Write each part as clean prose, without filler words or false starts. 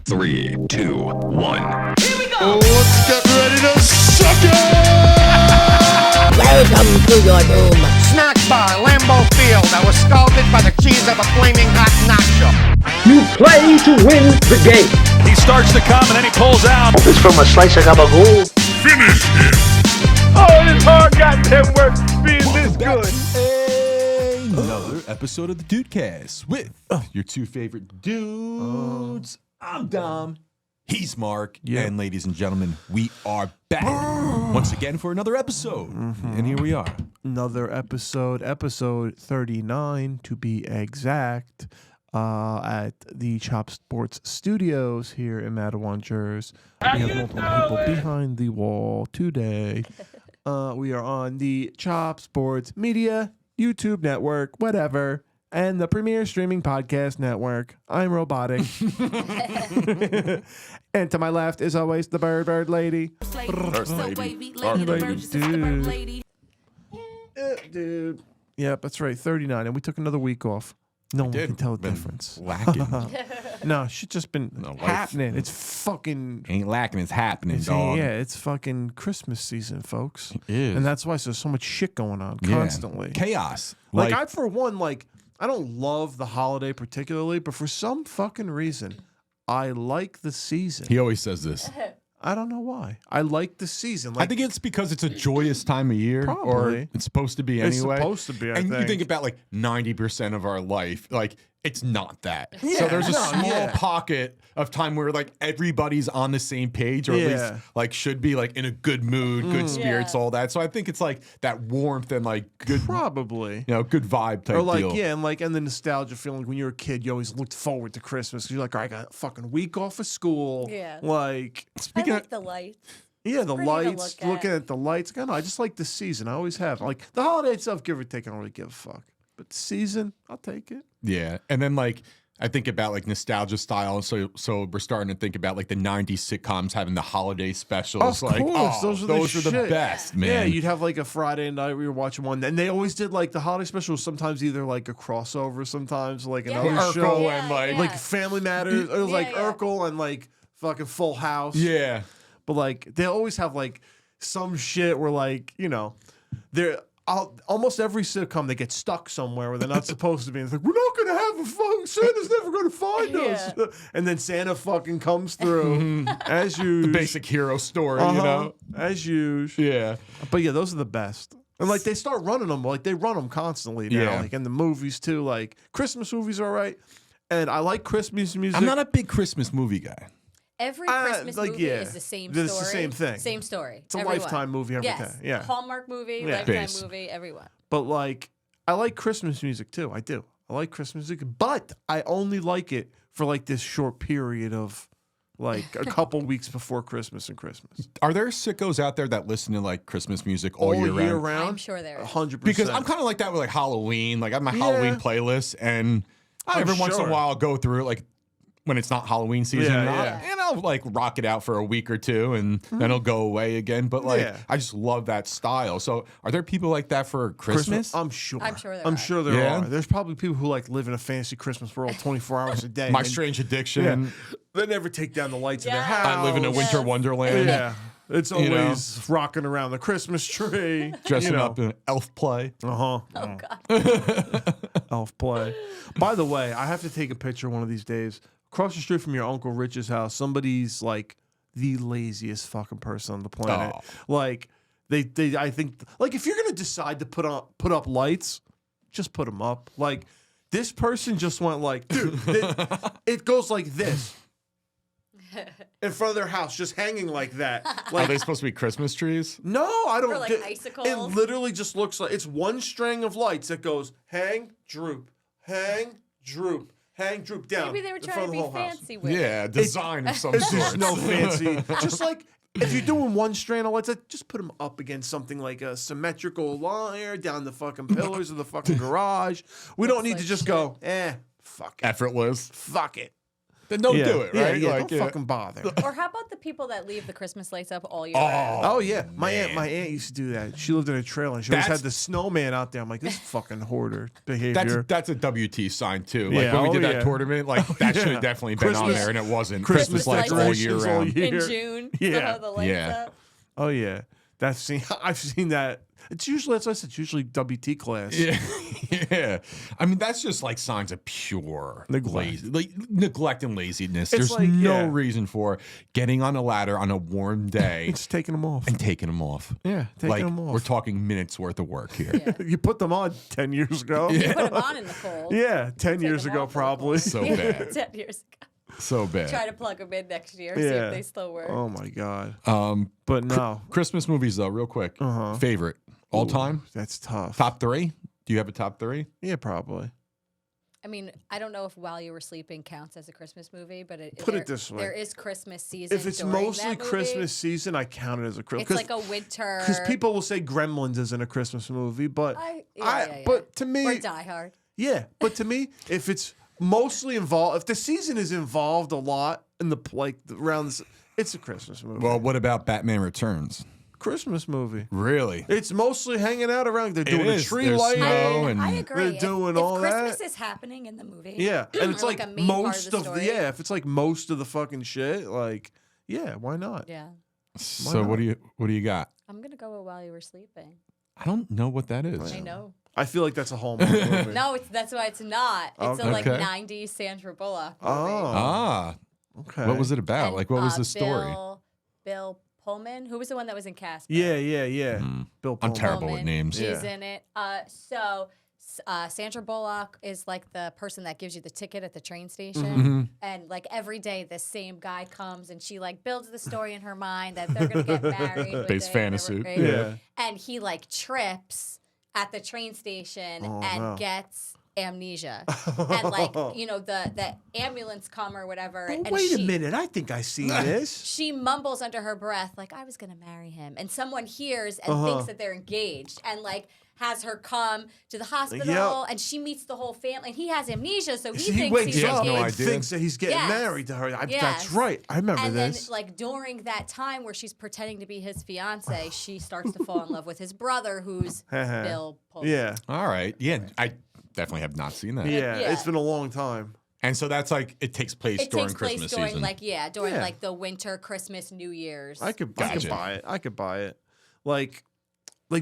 3, 2, 1. Here we go! Oh, let's get ready to suck it! Welcome to your doom. Snack bar, Lambeau Field. I was scalded by the cheese of a flaming hot nacho. You play to win the game. He starts to come and then he pulls out. It's from a slice of gabagool. Finish him! Oh, it is hard goddamn work being this good. Another episode of the Dudecast with your two favorite dudes. I'm Dom. He's Mark. Yeah. And ladies and gentlemen, we are back once again for another episode. And here we are. Another episode 39 to be exact, at the Chop Sports Studios here in Matawan, Jersey. We have multiple people behind the wall today. We are on the Chop Sports Media, YouTube network, whatever, and the premier streaming podcast network. I'm Robotic. And to my left, as always, the Bird Lady. Dude. Yep, that's right, 39. And we took another week off. No one can tell the difference. Lacking. No, shit just been life. happening. It's fucking... Ain't lacking, it's happening, dog. Yeah, it's fucking Christmas season, folks. It is. And that's why there's so much shit going on Yeah. constantly. Chaos. Like, I, for one, I don't love the holiday particularly, but for some fucking reason, I like the season. He always says this. I don't know why. I like the season. I think it's because it's a joyous time of year. Probably. Or it's supposed to be It's anyway. supposed to be, I And you think. think about 90% of our life, it's not that. So Yeah, there's a no, small yeah. pocket of time where everybody's on the same page, or at Yeah. least should be in a good mood, good spirits, all that. So I think it's that warmth and good, probably. good vibe type Or deal. and the nostalgia feeling when you were a kid, you always looked forward to Christmas because you're like, all right, I got a fucking week off of school. Yeah. Speaking I of like the lights. Yeah, the pretty to lights, look looking at. at the lights. I don't know, I just like the season. I always have. The holiday itself, give or take, I don't really give a fuck. But the season, I'll take it. Yeah, and then I think about nostalgia style, so we're starting to think about the '90s sitcoms having the holiday specials. Of course, those are the shit. best, man. Yeah, you'd have a Friday night where you're watching one, and they always did the holiday specials. Sometimes either a crossover, sometimes another Urkel show, and Family Matters. It was Yeah, yeah. Urkel and fucking Full House. Yeah. But they always have some shit where they're almost every sitcom they get stuck somewhere where they're not supposed to be. And it's we're not gonna have a fucking Santa's never gonna find us. And then Santa fucking comes through as usual. The basic hero story, you know? As usual. Yeah. But yeah, those are the best. And they start running them. They run them constantly now. Yeah. In the movies too. Christmas movies are right. And I like Christmas music. I'm not a big Christmas movie guy. Every Christmas movie is the same story. It's the same thing. Same story. It's a Everyone. Lifetime movie every yes. time. Yeah. Hallmark movie, Yeah. Lifetime Base. movie, everyone. But I like Christmas music too. I do. I like Christmas music, but I only like it for this short period of a couple weeks before Christmas and Christmas. Are there sickos out there that listen to Christmas music all year round? I'm sure there is. 100%. Because I'm kind of like that with Halloween. I have my Halloween playlist, and every once in a sure. while I'll go through it when it's not Halloween season, Yeah. and I'll rock it out for a week or two, and then it'll go away again. But Yeah. I just love that style. So are there people like that for Christmas? I'm sure. I'm sure there I'm are. sure there Yeah. are. There's probably people who live in a fantasy Christmas world 24 hours a day. My and Strange Addiction. Yeah. They never take down the lights in their Yes. house. I live in a winter Yes. wonderland. Yeah. It's You know. always rocking around the Christmas tree. Dressing up in elf play. Uh-huh. Oh, God. Elf play. By the way, I have to take a picture one of these days. Across the street from your Uncle Rich's house, somebody's the laziest fucking person on the planet. Oh. They I think if you're gonna decide to put up lights, just put them up. This person just went dude, it goes like this. In front of their house, just hanging like that. Are they supposed to be Christmas trees? No, I don't. Or, icicles? It literally just looks like it's one string of lights that goes hang, droop, hang, droop, hang, droop down. Maybe they were in trying front to of the be whole house. fancy with it. Yeah, design of some It's sort. just no fancy. Just if you're doing one strand of lights, just put them up against something like a symmetrical line down the fucking pillars of the fucking garage. We don't need to just go, fuck it. Effortless. Fuck it. Then don't do it, right? Yeah, Like, don't fucking bother. Or how about the people that leave the Christmas lights up all year round? Oh yeah, my aunt used to do that. She lived in a trailer and she always had the snowman out there. I'm like, this is fucking hoarder behavior. That's a WT sign too. Like Yeah, when we did oh, that yeah. tournament, like that should have definitely been on Christmas- there, and it wasn't. Christmas lights all year decorations all round. year. In June, Yeah. the lights Yeah. up. Oh yeah, I've seen that. It's usually that's why I said it's usually WT class. Yeah, yeah. I mean, that's just like signs of pure neglect and laziness. It's There's like, no yeah. reason for getting on a ladder on a warm day It's taking them off. and taking them off. Yeah, taking like them off. we're talking minutes worth of work here. Yeah. You put them on 10 years ago. You put them on in the cold. Yeah, 10 years them ago off in the probably. So bad, 10 years ago. so bad. Try to plug them in next year, see Yeah. if they still work. Oh my god. But no. Christmas movies though, real quick. Favorite all time, That's tough. top 3. Do you have a top 3? Yeah, probably. I mean, I don't know if While You Were Sleeping counts as a Christmas movie, but Put it this way. there is Christmas season. If it's during mostly that movie. Christmas season, I count it as a It's Christmas. like a winter. Because people will say Gremlins isn't a Christmas movie, but yeah. but to me, Or Die Hard. yeah, but to me, if it's mostly involved, if the season is involved a lot in the rounds, it's a Christmas movie. Well, what about Batman Returns? Christmas movie. Really? It's mostly hanging out around. They're doing a is. tree There's light. snow. and I agree. they're doing if all Christmas that. is happening in the movie. Yeah, and it's or like a main most part of the story. if it's like most of the fucking shit, like yeah, why not? Yeah. So what do you got? I'm gonna go with While You Were Sleeping. I don't know what that is. I know. I feel like that's a Hallmark movie. No, that's why it's not. It's a like Okay. 90s Sandra Bullock movie. Oh, Ah, okay. what was it about? And, Like, what was the story? Bill Pullman, who was the one that was in Casper. Yeah. Bill I'm Pullman. terrible with names. She's Yeah. in it. Sandra Bullock is like the person that gives you the ticket at the train station. Mm-hmm. And like every day, the same guy comes and she like builds the story in her mind that they're going to get married. one Base day, fantasy. right? Yeah. And he like trips at the train station Oh, and no. gets amnesia. And like, the ambulance come or whatever. Oh, and wait a she- minute. I think I seen this. She mumbles under her breath, like, I was going to marry him. And someone hears and thinks that they're engaged and, like, has her come to the hospital. Yep. And she meets the whole family. And he has amnesia, so he He thinks wakes he's has up no and engaged. idea. thinks that he's getting Yes. married to her. That's Yes. right. I remember And this. then, like, during that time where she's pretending to be his fiance, she starts to fall in love with his brother, who's Bill Pullman. Yeah. All right. Yeah, I definitely have not seen that. Yeah. Yeah. It's been a long time. And so that's like it takes place It during takes place Christmas during, season. during, Yeah. like, the winter, Christmas, New Year's. I could Gotcha. buy it. I could buy it. Like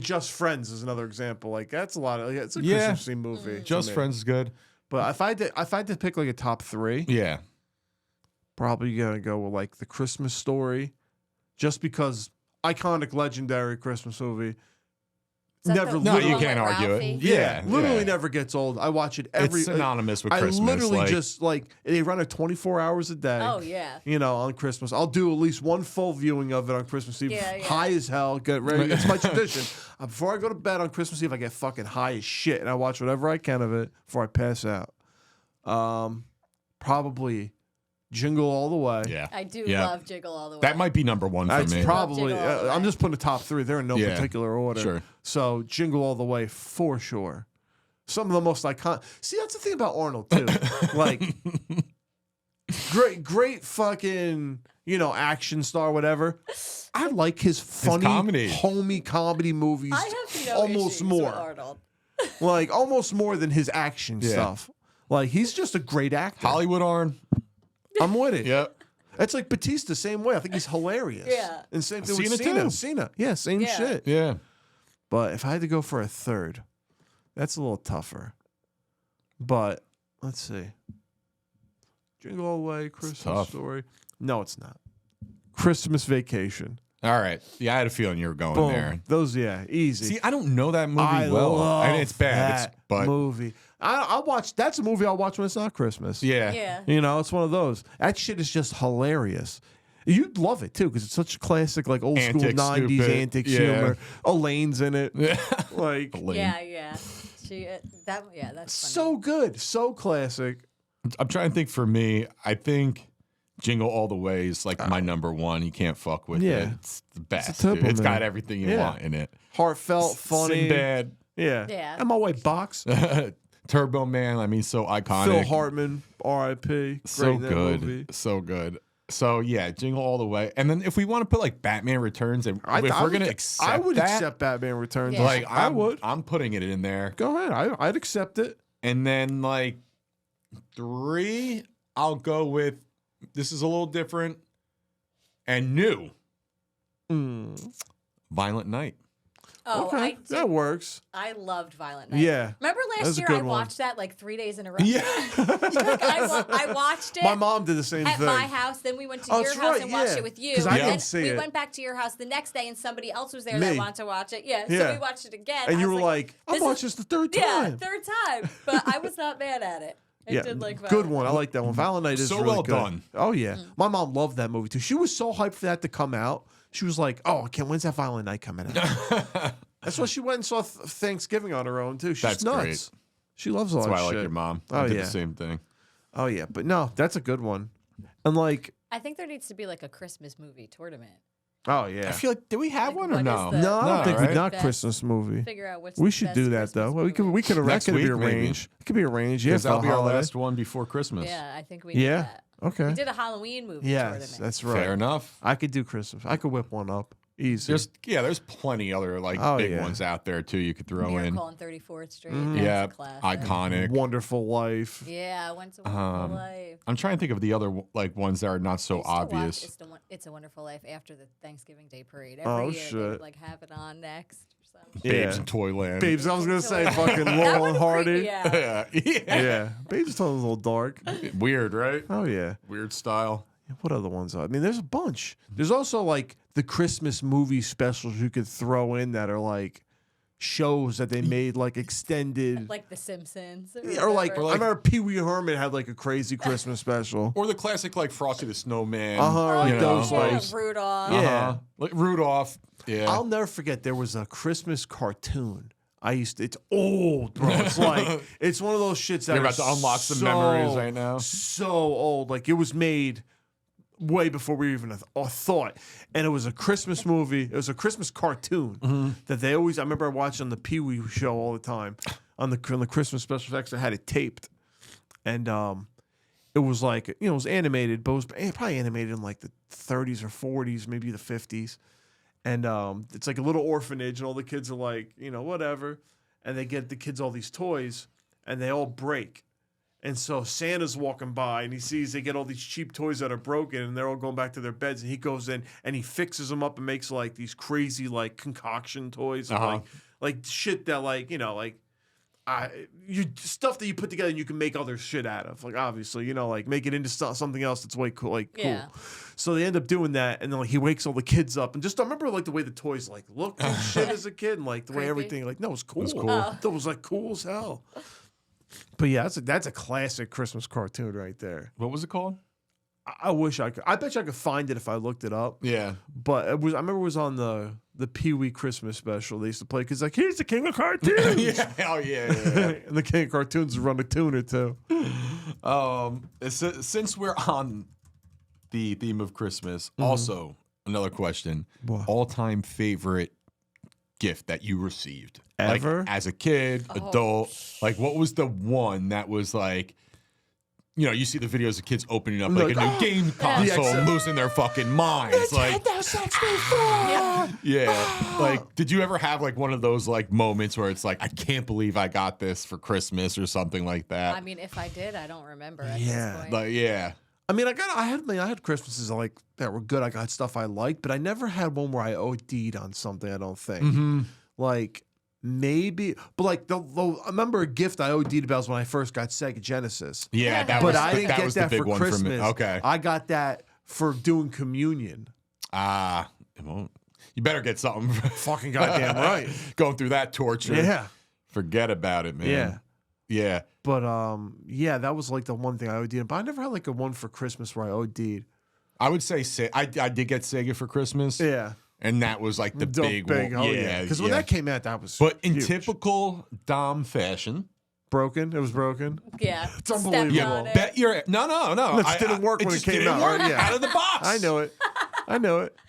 Just Friends is another example. Like that's a lot of it's a Yeah. Christmassy movie. to Just me. Friends is good. But if I had to pick like a top 3, Yeah. probably gonna go with like The Christmas Story, just because iconic, legendary Christmas movie. Is that Never the No, literally, you one can't with argue Ralphie? it. Yeah. literally yeah. never gets old. I watch it every. It's synonymous with I Christmas. literally like, just like they run it 24 hours a day. Oh, yeah. You know, on Christmas, I'll do at least one full viewing of it on Christmas Eve. Yeah, yeah. High as hell, get ready. It's my tradition. Before I go to bed on Christmas Eve, I get fucking high as shit, and I watch whatever I can of it before I pass out. Probably Jingle All the Way. yeah. I do Yeah. love Jiggle All the Way. That might be number 1 for That's me. probably. Jingle All the I'm Way. just putting the top 3. They're in no Yeah, particular order. sure. So Jingle All the Way for sure. Some of the most iconic. See, that's the thing about Arnold too. Like, great fucking action star, whatever. I like his funny, comedy. homey comedy movies. I have no almost issues more. with Arnold. Like almost more than his action Yeah. stuff. Like he's just a great actor. Hollywood Arn. I'm with it. Yep. It's like Batista, same way. I think he's hilarious. Yeah. And same thing with Cena, Cena. too. Cena. Yeah, same Yeah. shit. Yeah. But if I had to go for a third, that's a little tougher. But let's see. Jingle All the Way, Christmas tough. Story. No, it's not. Christmas Vacation. All right. Yeah, I had a feeling you were going Boom. there. Those, easy. See, I don't know that movie I well. love And it's bad. that But movie. I'll watch. That's a movie I'll watch when it's not Christmas. yeah. Yeah. It's one of those. That shit is just hilarious. You'd love it too because it's such classic, like old school Antics, 90s stupid. antics Yeah. humor. Elaine's in it. Like, Lame. Yeah. That's funny. so good. So classic. I'm trying to think for me. I think Jingle All the Way is like my number 1. You can't fuck with Yeah. it. It's the best. temple, dude. It's man. got everything you Yeah. want in it. Heartfelt, funny. Sinbad. Yeah. Yeah. And my white box. Turbo Man, I mean, so iconic. Phil Hartman, R.I.P. So Great in that good. movie. So good. So, yeah, Jingle All the Way. And then if we want to put, like, Batman Returns, and if we're going to accept I would that, accept Batman Returns. Yeah. like, I would. I'm putting it in there. Go ahead. I'd accept it. And then, like, 3, I'll go with, this is a little different and new. Violent Night. Oh, Okay, that works. I loved Violent Night. Yeah. Remember That was last a year good I one. watched that like 3 days in a row? Yeah. Like, I watched it. My mom did the same at thing. my house. Then we went to Oh, your that's house right, and watched yeah. it with you. 'Cause I And didn't then see we it. went back to your house the next day and somebody else was there Me. that wanted to watch it. Yeah, Yeah. so we watched it again. And I you was were like, I'm this is- watching this the third Yeah, time. third time. But I was not mad at it. I did like good Violent one. I like that one. Violent Night is So really well good. done. Oh yeah, my mom loved that movie too. She was so hyped for that to come out. She was like, "Oh, when's that Violent Night coming out?" That's why she went and saw Thanksgiving on her own too. She's That's nuts. great. She loves all That's that why I shit. like your mom. Oh I did yeah. the same thing. Oh yeah, but no, that's a good one. And like, I think there needs to be like a Christmas movie tournament. oh yeah. I feel like, did we have Like, one or what no? is the- no, I don't No, think right? we not Best- Christmas movie. Figure out what's We the should best do that Christmas though. movie. We could that Next could be week, maybe. arranged. It could be arranged. Yeah, Because for that'll be our holiday. last one before Christmas. Yeah, I think we Yeah. did that. Okay. We did a Halloween movie Yes, tournament. that's right. Fair enough. I could do Christmas. I could whip one up easy. There's plenty other like Oh, big yeah. ones out there too. You could throw in. Miracle on 34th Street. Yeah, That's a classic. iconic. Wonderful Life. Yeah, I went to Wonderful Life. I'm trying to think of the other like ones that are not so I used to watch obvious. It's a Wonderful Life after the Thanksgiving Day parade. Every Oh, year they shit. would like have it on next or something. Babes Yeah. in Toyland. Babes, I was gonna say That fucking one Laurel would and creep Hardy. me out. yeah. Yeah, Babes in Toyland's a little dark. Weird, right? Oh yeah. Weird style. What other ones are? I mean, there's a bunch. There's also like the Christmas movie specials you could throw in that are like shows that they made like extended. Like The Simpsons. Or like, whatever. I remember Pee Wee Herman had like a crazy Christmas special. Or the classic like Frosty the Snowman. Like you know. those yeah, like. Rudolph. Yeah. Like Rudolph. Yeah. I'll never forget. There was a Christmas cartoon. It's old, bro. It's like it's one of those shits that You're are about to unlock some so, memories right now. So old. Like it was made way before we even thought. And it was a Christmas movie. It was a Christmas cartoon that they always. I remember watching on the Pee Wee show all the time on the Christmas special effects. I had it taped, and it was like it was animated, but it was probably animated in like the 30s or 40s, maybe the 50s. And it's like a little orphanage, and all the kids are like, whatever. And they get the kids all these toys, and they all break. And so Santa's walking by, and he sees they get all these cheap toys that are broken, and they're all going back to their beds. And he goes in, and he fixes them up and makes like these crazy like concoction toys, and, like shit that stuff that you put together and you can make other shit out of. Like obviously, like make it into something else that's way cool, cool. Yeah. So they end up doing that, and then like he wakes all the kids up, and just I remember like the way the toys like looked and shit as a kid, and like the way Creepy. everything like no, it was cool. cool. That was like cool as hell. But yeah, that's a classic Christmas cartoon right there. What was it called? I wish I could. I bet you I could find it if I looked it up. Yeah. But I remember it was on the Pee Wee Christmas special they used to play because like here's the King of Cartoons. Yeah. Hell yeah. And the King of Cartoons run a tuner too. Since we're on the theme of Christmas, also another question: What? all-time favorite gift that you received Ever? like, as a kid, adult? Like, what was the one that was like? You see the videos of kids opening up like a new game console, and losing their fucking minds. Like, yeah. Like, did you ever have like one of those like moments where it's like, I can't believe I got this for Christmas or something like that? I mean, if I did, I don't remember at Yeah. this point. Like, yeah. I mean, I had Christmases like that were good. I got stuff I liked, but I never had one where I OD'd on something. I don't think. Like maybe, but like I remember a gift I OD'd about was when I first got Sega Genesis. Yeah, that But was, I didn't that get was that the big for one Christmas. for me. Okay. I got that for doing communion. It won't. You better get something. Fucking goddamn right. Going through that torture. Yeah. Forget about it, man. Yeah. Yeah. But yeah, that was like the one thing I OD'd. But I never had like a one for Christmas where I OD'd. I would say I did get Sega for Christmas. Yeah. And that was like the big one. Oh yeah. Because when that came out, that was But in huge. typical Dom fashion. Broken. It was broken. Yeah. It's unbelievable. Stepped Yeah, on it. Bet you're no. It didn't work when it just came didn't out, work right? Yeah. out of the box. I know it.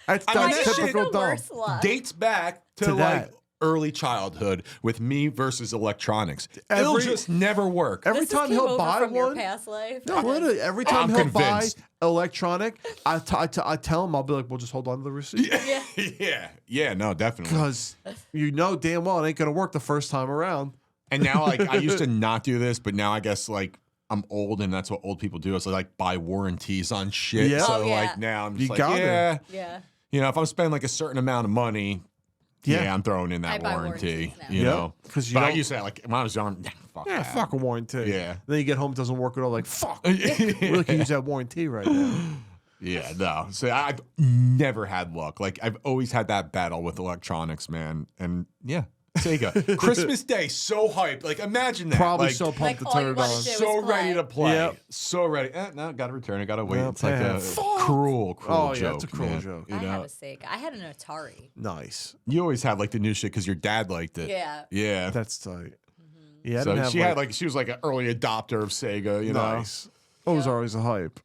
That's I mean, that's that shit- typical the Dom. worst luck. Dates back to To like that. early childhood with me versus electronics. It'll just never work. Every This time came he'll over buy from your one. past life. No, literally, every time I'm he'll buy convinced. electronic, I tell him, I'll be like, well, just hold on to the receipt. Yeah, no, definitely. Because you know damn well it ain't going to work the first time around. And now, like, I used to not do this, but now I guess, like, I'm old and that's what old people do. Is like buy warranties on shit. Yeah. So, Oh, yeah. like, now I'm just You like, got yeah. Yeah. You know, if I'm spending like a certain amount of money, Yeah. I'm throwing in I that buy warranty. warranties now. You Yep. know, 'Cause you but I don't- used to like when I was young. Fuck Yeah, that. fuck a warranty. Yeah. Then you get home, it doesn't work at all. Like, fuck. We really can use that warranty right now. Yeah, no. So I've never had luck. Like I've always had that battle with electronics, man. And yeah, Sega. Christmas Day, so hyped. Like imagine that. Probably like, so pumped Like, to all turn you it wanna on. do- so was ready play. to play. Yep. So ready. No, gotta return it. Gotta wait. Yep, It's like man. a Fuck. cruel Oh, yeah, joke. it's a cruel man. joke. You I know, have a Sega. I had an Atari. Nice. you always had like the new shit because your dad liked it. Yeah. Yeah. That's tight. Yeah, I So didn't have, she was like an early adopter of Sega. You know. nice. It was always a hype.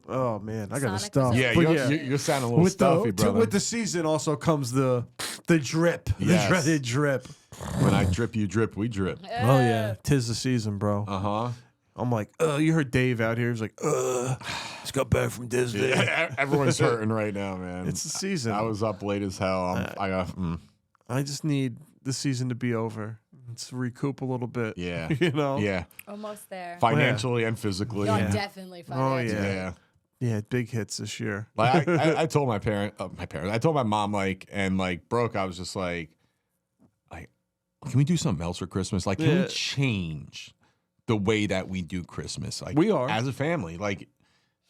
Oh man, I got the Sonic stuff. was Yeah, But you're sounding a little with stuffy, brother. with the season also comes the drip, Yes. the dreaded drip. When I drip, you drip, we drip. Oh yeah, tis the season, bro. Uh-huh. I'm like, you heard Dave out here. He's like, just got back from Disney. Everyone's hurting right now, man. It's the season. I was up late as hell. I just need the season to be over. Let's recoup a little bit. Yeah. you know. Yeah. Almost there. Financially and physically. No, Yeah. definitely Oh financial. yeah. Yeah. Yeah, big hits this year. Like I told my parents, I told my mom, like, and like Brooke, I was just like, can we do something else for Christmas? Like, can Yeah. we change the way that we do Christmas? Like, We are. as a family. Like,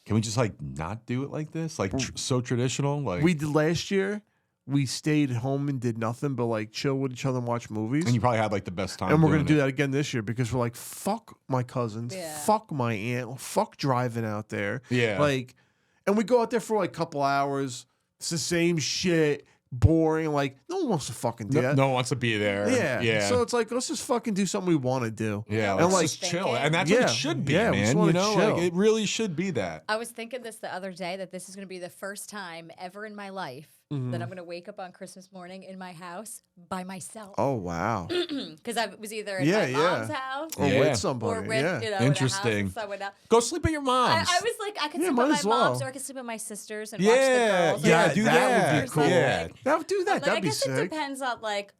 can we just like not do it like this? Like, so traditional. Like, We did last year. We stayed home and did nothing but like chill with each other and watch movies. and you probably had like the best time. And we're gonna doing do it. that again this year because we're like, fuck my cousins, Yeah. fuck my aunt, fuck driving out there. Yeah. Like, and we go out there for like a couple hours. It's the same shit, boring. Like, no one wants to fucking do No, that. no one wants to be there. Yeah. Yeah. So it's like, let's just fucking do something we want to do. yeah, And let's like, just chill. thinking- And that's what Yeah, it should be, yeah, we just man. wanna You know, chill. like it really should be that. I was thinking this the other day that this is going to be the first time ever in my life Mm-hmm. that I'm going to wake up on Christmas morning in my house by myself. oh wow. Because I was either in Yeah, my mom's yeah. house Or Yeah. with or somebody. with, Yeah. you know, in a house Interesting. with someone else. Go sleep at your mom's. I was like, I could Yeah, sleep might with my as well. mom's or I could sleep with my sisters and watch the yeah, girls. yeah, or do that that. would be cool. Yeah. That would do that. Like, That'd I be guess it sick. depends on like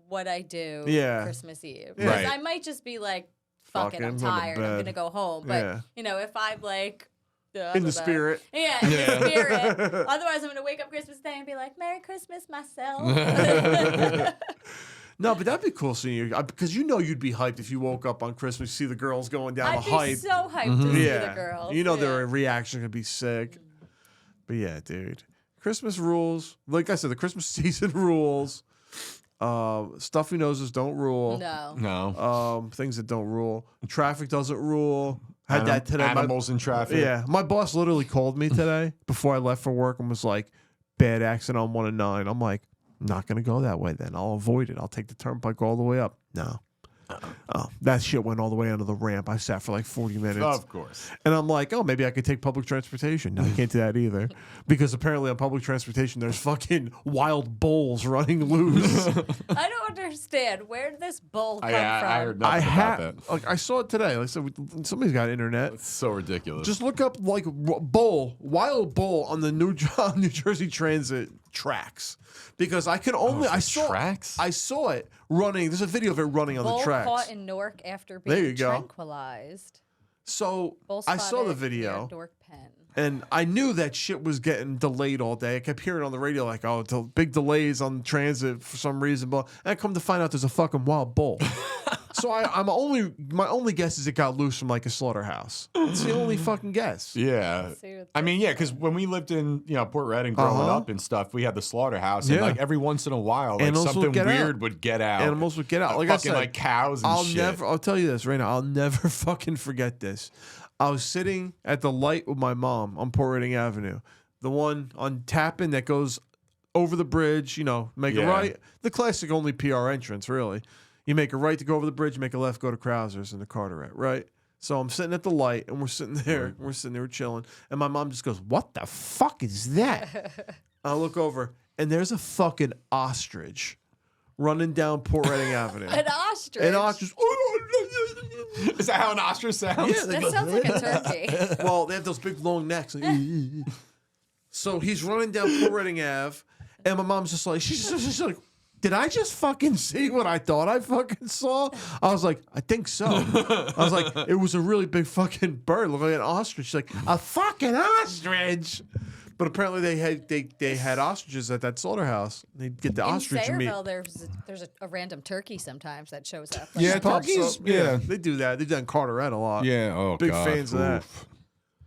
what I do Yeah. Christmas Eve. Yeah. Because Right. I might just be like, fuck it, Fucking I'm go to tired. I'm bed. gonna go home. But Yeah. you know, if I'm like In the spirit. Yeah, in Yeah. the spirit. Otherwise I'm gonna wake up Christmas Day and be like, Merry Christmas myself. No, but that'd be cool seeing you because you know you'd be hyped if you woke up on Christmas, see the girls going down I'd the be hype. so hyped to see Yeah, the girls. you know yeah. their reaction could be sick. But yeah, dude, Christmas rules. Like I said, the Christmas season rules. Stuffy noses don't rule. No. No. Things that don't rule. Traffic doesn't rule. Had that today. Animals in traffic. Yeah, my boss literally called me today before I left for work and was like, "Bad accident on 1 and 9." I'm like, "Not gonna go that way. Then I'll avoid it. I'll take the turnpike all the way up." No. Oh, that shit went all the way onto the ramp. I sat for like 40 minutes. Of course. And I'm like, oh, maybe I could take public transportation. No, you can't do that either. Because apparently on public transportation, there's fucking wild bulls running loose. I don't understand. Where did this bull come I from? heard nothing I about have, that. like, I saw it today. Like I said, somebody's got internet. It's so ridiculous. Just look up like wild bull on the New Jersey Transit tracks. Because I can only, the I saw tracks? I saw it running. There's a video of it running on Bull the tracks. caught in Newark after There being you go. tranquilized. So Bull I saw the spotted near video. Newark Penn. And I knew that shit was getting delayed all day. I kept hearing on the radio like, "Oh, big delays on transit for some reason." But I come to find out there's a fucking wild bull. So my only guess is it got loose from like a slaughterhouse. It's the only fucking guess. yeah. See what I mean, yeah, because when we lived in Port Redding growing Uh-huh. up and stuff, we had the slaughterhouse, and Yeah. like every once in a while, like Animals would something get weird out. would get out. Animals would get out. Like I fucking said, like cows and shit. I'll tell you this right now. I'll never fucking forget this. I was sitting at the light with my mom on Port Redding Avenue, the one on Tappan that goes over the bridge. Make a Yeah. right. The classic only PR entrance, really. You make a right to go over the bridge, you make a left, go to Krauser's and the Carteret, right? So I'm sitting at the light, and we're sitting there, we're chilling, and my mom just goes, "What the fuck is that?" I look over, and there's a fucking ostrich running down Port Reading Avenue. An ostrich. An ostrich. Is that how an ostrich sounds? Yeah, That sounds like a turkey. Well, they have those big long necks. So he's running down Port Reading Ave, and my mom's just like, she's like, did I just fucking see what I thought I fucking saw? I was like, I think so. I was like, it was a really big fucking bird, looked like an ostrich. She's like, a fucking ostrich. But apparently they had ostriches at that slaughterhouse. They'd get the ostrich meat. In Sayreville, there's a random turkey sometimes that shows up. Yeah, Pops turkeys. up. Yeah. They do that. They do that in Carteret a lot. Yeah. Oh, Big God. fans of that.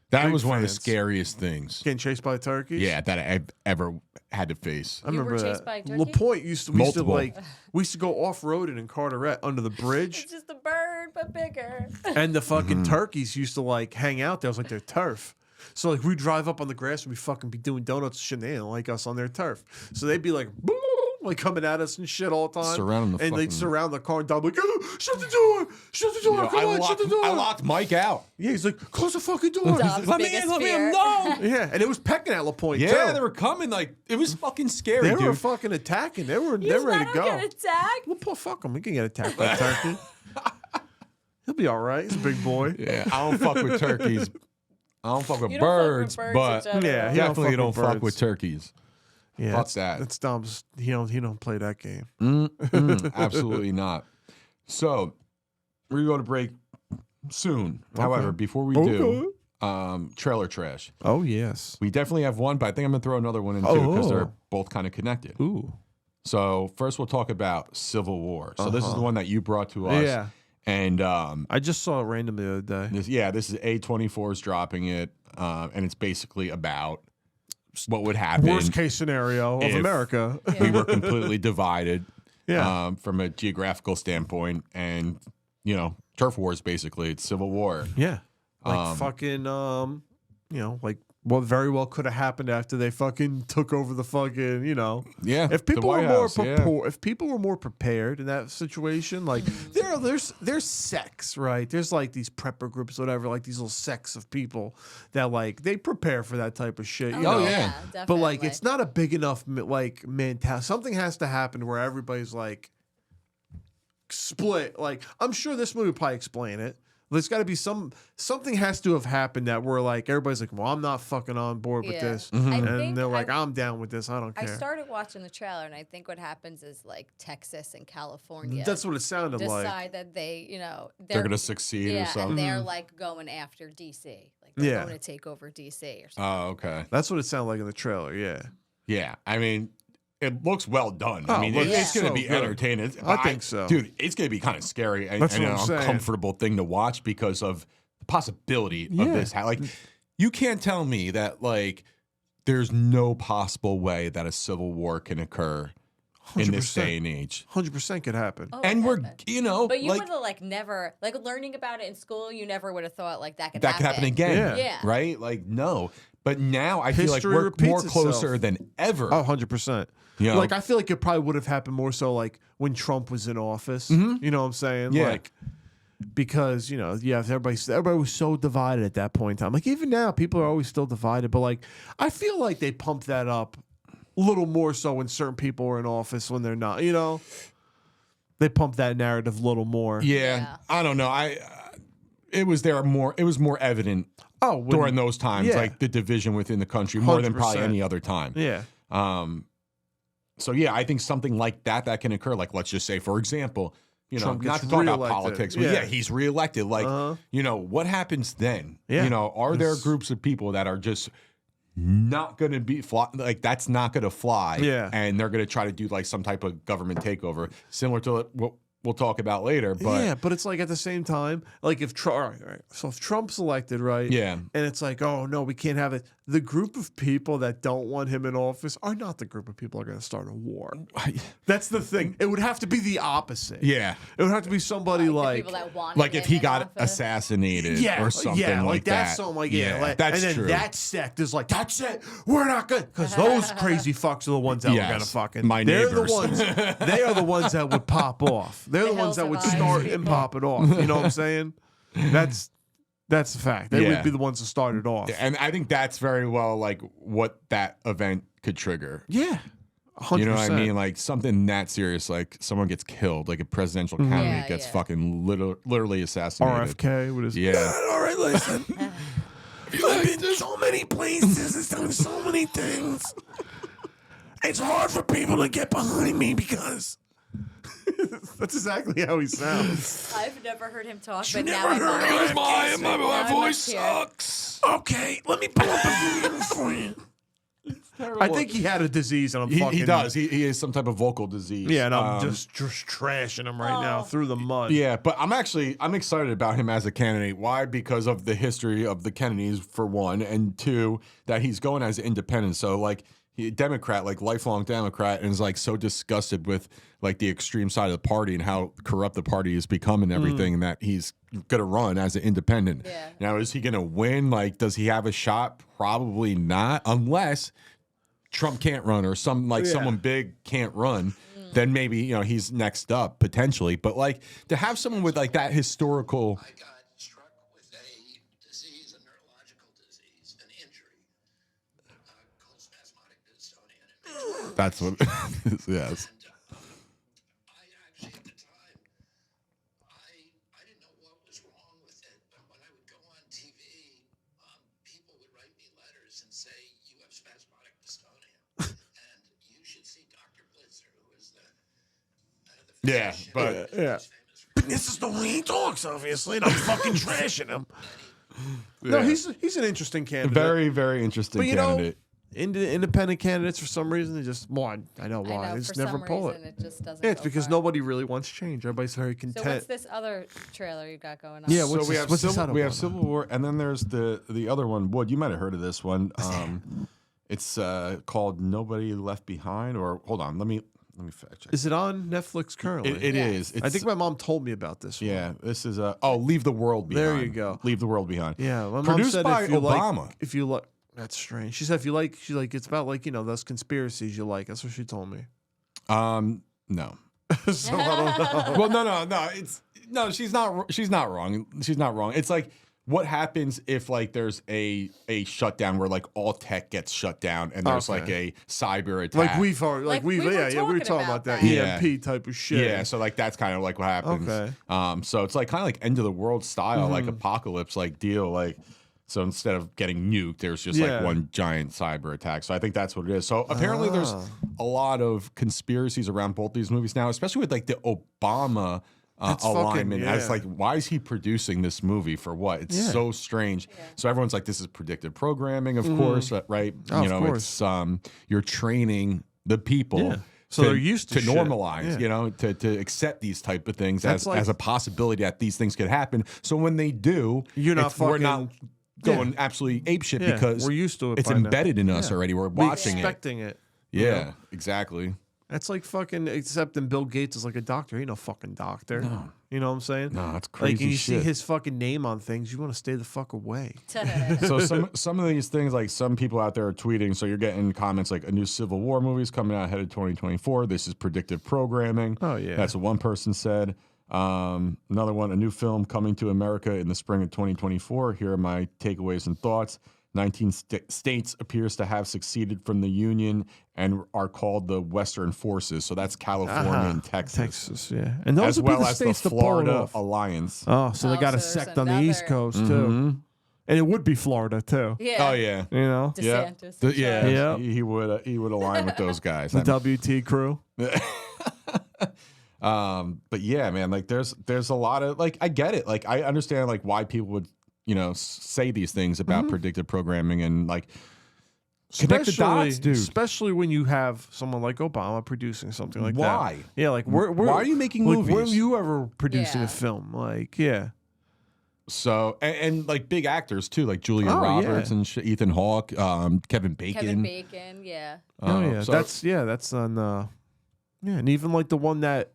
That Big was one of the fans. scariest things. Getting chased by turkeys. Yeah, that I've ever had to face. I remember were chased that. by a turkey? LaPointe used to Multiple. we used to go off roading in Carteret under the bridge, It's just a bird, but bigger. and the fucking turkeys used to like hang out there. It was like their turf. So like we drive up on the grass and we fucking be doing donuts and shit. And they didn't like us on their turf, so they'd be like, "Boo," like coming at us and shit all the time. Surround the and they'd fucking- surround the car and Dom like, oh, shut the door, shut the door, come on, shut the door. I locked Mike out. Yeah, he's like, close the fucking door. Dom's Let me biggest in, let me in, fear. no. Yeah, and it was pecking at LaPointe. Yeah, too. they were coming. Like it was fucking scary, They dude. were fucking attacking. They were He's ready to not go. gonna attack. Well, fuck him. He can get attacked by a turkey. He'll be all right. He's a big boy. Yeah, I don't fuck with turkeys. I don't fuck with You don't fuck with birds, birds but in general. Yeah, he definitely don't don't fuck birds. with turkeys. Yeah, Fuck that's, that. That's Dom's. He don't play that game. Absolutely not. So we're gonna go to break soon. However, before we do, trailer trash. Oh yes. We definitely have one, but I think I'm gonna throw another one in too because Oh. they're both kind of connected. Ooh. So first, we'll talk about Civil War. So this is the one that you brought to us. Yeah. And I just saw it randomly the other day. this is A24's dropping it, and it's basically about what would happen. Worst case scenario of if- America. We were completely divided, Yeah. from a geographical standpoint, and turf wars basically. It's civil war. Yeah. Like fucking like what very well could have happened after they fucking took over the fucking, Yeah, If the people were White more House, yeah. if people were more prepared in that situation, like there's sects, right? There's like these prepper groups, whatever, like these little sects of people that like they prepare for that type of shit. You know? yeah. Definitely. But like it's not a big enough like mentality. Something has to happen where everybody's like split. Like I'm sure this movie would probably explain it. There's got to be something has to have happened that we're like everybody's like, well, I'm not fucking on board with Yeah. this, I and think they're like, I'm down with this. I don't I care. started watching the trailer, and I think what happens is like Texas and California That's what it sounded like. decide that they, They're gonna succeed or yeah, something. and they're like going after DC, like they're Yeah. going to take over DC or something. Oh, okay. That's what it sounded like in the trailer. Yeah. Yeah, I mean, it looks well done. Oh, I mean, look, it's it's going to so be good. entertaining. I think so. Dude, it's going to be kind of scary and, That's and what an I'm saying. uncomfortable thing to watch because of the possibility Yeah. of this. Like, you can't tell me that, like, there's no possible way that a civil war can occur in this 100%. day and age. 100% could happen. Oh, And it we're, happened. But you like, would have like never like learning about it in school. You never would have thought like that could that could happen again. Yeah. Yeah. Right? Like, no. But now I feel like History we're repeats more itself. closer than ever. Oh, 100%. You know? Like, I feel like it probably would have happened more so like when Trump was in office. You know what I'm saying? Yeah. Like, because, everybody was so divided at that point in time. Like, even now, people are always still divided. But, like, I feel like they pumped that up a little more so when certain people are in office when they're not, They pump that narrative a little more. Yeah, I don't know. It was more evident Oh, when- during those times, yeah. like the division within the country, more than probably 100%. any other time. Yeah. So yeah, I think something like that can occur. Like, let's just say, for example, Trump not gets to talk about reelected. politics, but Yeah. yeah, he's reelected. Like, what happens then? Yeah. Are there groups of people that are just not going to be like that's not going to fly? Yeah. and they're going to try to do like some type of government takeover, similar to what we'll talk about later. But yeah, but it's like at the same time, like if Trump, all right, so if Trump's elected, right? Yeah. and it's like, oh no, we can't have it. The group of people that don't want him in office are not the group of people that are going to start a war. That's the thing. It would have to be the opposite. yeah. It would have to be somebody The like people that want Like him if he in got office. assassinated yeah, or something yeah, like that's that. something like that's and then true. that sect is like, that's it, we're not good because those crazy fucks are the ones that Yes, were gonna fucking. my they're neighbors. the ones. They are the ones that would pop off. They're the The ones that would Hills of start Eyes and people. pop it off. You know what I'm saying? That's the fact. They Yeah. would be the ones that started off. And I think that's very well like what that event could trigger. Yeah. 100%. You know what I mean? Like something that serious, like someone gets killed, like a presidential candidate gets fucking literally assassinated. RFK with his All right, listen. I've been to so many places. It's done so many things. It's hard for people to get behind me because that's exactly how he sounds. I've never heard him talk, You but never now heard I of might. My voice voice sucks. Okay, let me pull up a video for you. I think he had a disease, and I'm fucking. He does. He has some type of vocal disease. Yeah, and I'm just trashing him right now through the mud. Yeah, but I'm excited about him as a candidate. Why? Because of the history of the Kennedys, for one, and two, that he's going as independent. So like Democrat, like lifelong Democrat, and is like so disgusted with like the extreme side of the party and how corrupt the party has become and everything, and that he's gonna run as an independent. Yeah. Now, is he gonna win? Like, does he have a shot? Probably not, unless Trump can't run or someone big can't run. Then maybe he's next up potentially. But like to have someone with like that historical. I got struck with a disease, a neurological disease, an injury called spasmodic dystonia. That's what. Yes. And I actually at the time, I didn't know what was wrong with it, but when I would go on TV, people would write me letters and say, "You have spasmodic dystonia, and you should see Dr. Blitzer, who is the physician but who's famous for But this is the way he talks, obviously, and I'm fucking trashing him. No, he's an interesting candidate. Very, very interesting But candidate. Independent candidates for some reason they just I know why. I know, They just for never some pull reason, it. it just doesn't. Yeah, it's go because far. nobody really wants change. Everybody's very So content. what's this other trailer you got going on? Yeah, So we have what's this other we have one? Civil War, and then there's the other one. Wood, you might have heard of this one. It's called Nobody Left Behind. Or hold on, let me fact check. Is it on Netflix currently? It is. I think my mom told me about this one. Yeah, this is Leave the World Behind. There you go. Leave the World Behind. Yeah, my mom Produced said by if you Obama. if you like, that's strange. She said if you like, it's about like those conspiracies you like. That's what she told me. No. So I don't know. Well, no. She's not wrong. She's not wrong. It's like what happens if like there's a shutdown where like all tech gets shut down and there's like a cyber attack. Like we were we were talking about that Yeah. EMP type of shit. Yeah, so like that's kind of like what happens. Okay. So it's like kind of like end of the world style, like apocalypse like deal. Like so instead of getting nuked, there's just like one giant cyber attack. So I think that's what it is. So apparently there's a lot of conspiracies around both these movies now, especially with like the Obama alignment. As like, why is he producing this movie for what? It's so strange. Yeah. So everyone's like, this is predictive programming, of course, right? It's you're training the people. So they're used to normalize, to accept these type of things as a possibility that these things could happen. So when they do, we're not going absolutely apeshit because we're used to it. It's embedded in us already. We're watching expecting it. Yeah, exactly. That's like fucking accepting Bill Gates is like a doctor. He ain't no fucking doctor. No. You know what I'm saying? No, that's crazy. Like, and you shit. see his fucking name on things, you want to stay the fuck away. So some of these things, like some people out there are tweeting. So you're getting comments like a new Civil War movie is coming out ahead of 2024. This is predictive programming. Oh yeah, that's what one person said. Another one, a new film coming to America in the spring of 2024. Here are my takeaways and thoughts. 19 states appears to have seceded from the Union and are called the Western Forces. So that's California and Texas. Yeah. And those as would be well the as states the to pull it Florida off. Alliance. Oh, so they got a so there's sect on the East Coast, too. And it would be Florida, too. Yeah. Oh, yeah. You know? DeSantis. Yeah. He would align with those guys. The WT crew. But yeah, man, like there's a lot of like I get it. Like I understand like why people would say these things about predictive programming and like connect the dots, dude. Especially when you have someone like Obama producing something like that. Why? Yeah, like why are you making movies? Were you ever producing a film? Like, yeah. So and like big actors too, like Julia Roberts and Ethan Hawke, Kevin Bacon. Yeah. That's on. And even like the one that.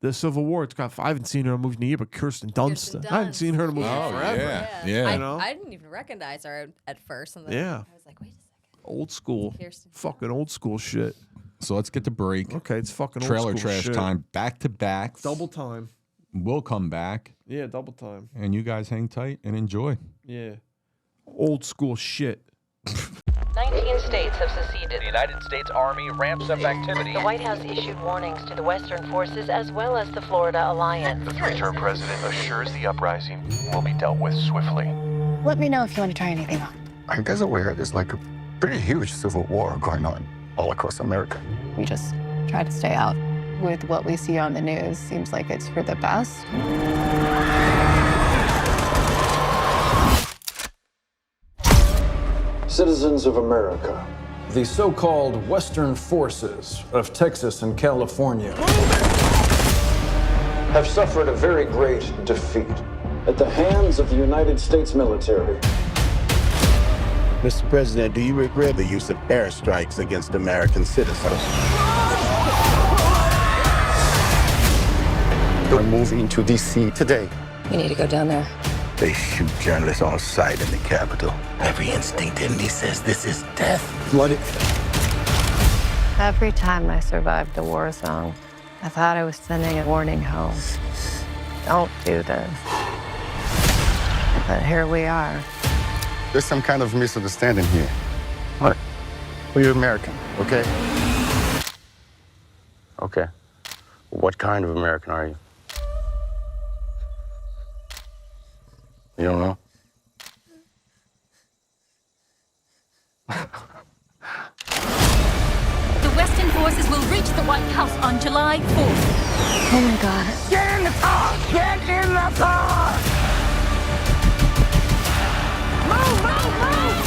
The Civil War, I haven't seen her in a movie in a year, but Kirsten Dunst. I haven't seen her in a movie forever. Yeah. I didn't even recognize her at first. And then I was like, wait a second. Old school. Kirsten. Fucking old school shit. So let's get to break. Okay, it's fucking Trailer old school trash shit. time. Back to back. Double time. We'll come back. Yeah, double time. And you guys hang tight and enjoy. Yeah. Old school shit. 19 9 states have seceded. The United States Army ramps up activity. The White House issued warnings to the Western forces as well as the Florida Alliance. The three-term president assures the uprising will be dealt with swiftly. Let me know if you want to try anything on. Are you guys aware there's like a pretty huge civil war going on all across America? We just try to stay out. With what we see on the news, seems like it's for the best. Citizens of America, the so-called Western forces of Texas and California have suffered a very great defeat at the hands of the United States military. Mr. President, do you regret the use of airstrikes against American citizens? They're moving to D.C. today. We need to go down there. They shoot journalists on sight in the Capitol. Every instinct in me says this is death. Blooded. Every time I survived a war zone, I thought I was sending a warning home. Don't do this. But here we are. There's some kind of misunderstanding here. What? Well, you're American, okay? Okay. What kind of American are you? You don't know? The Western forces will reach the White House on July 4th. Oh my God. Get in the car! Get in the car! Move, move, move!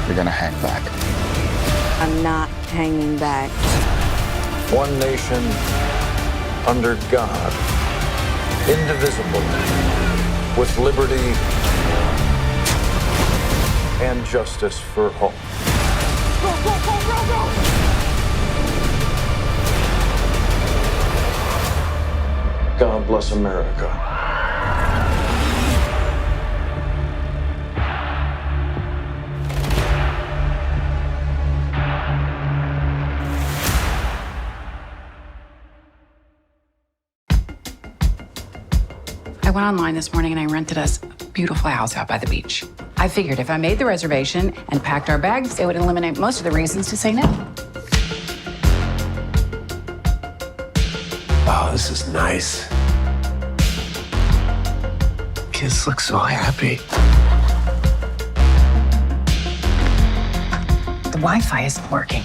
You're gonna hang back. I'm not hanging back. One nation under God, indivisible, with liberty and justice for all. Go, go, go, go, go! God bless America. I went online this morning and I rented us a beautiful house out by the beach. I figured if I made the reservation and packed our bags, it would eliminate most of the reasons to say no. Oh, this is nice. Kids look so happy. The Wi-Fi isn't working.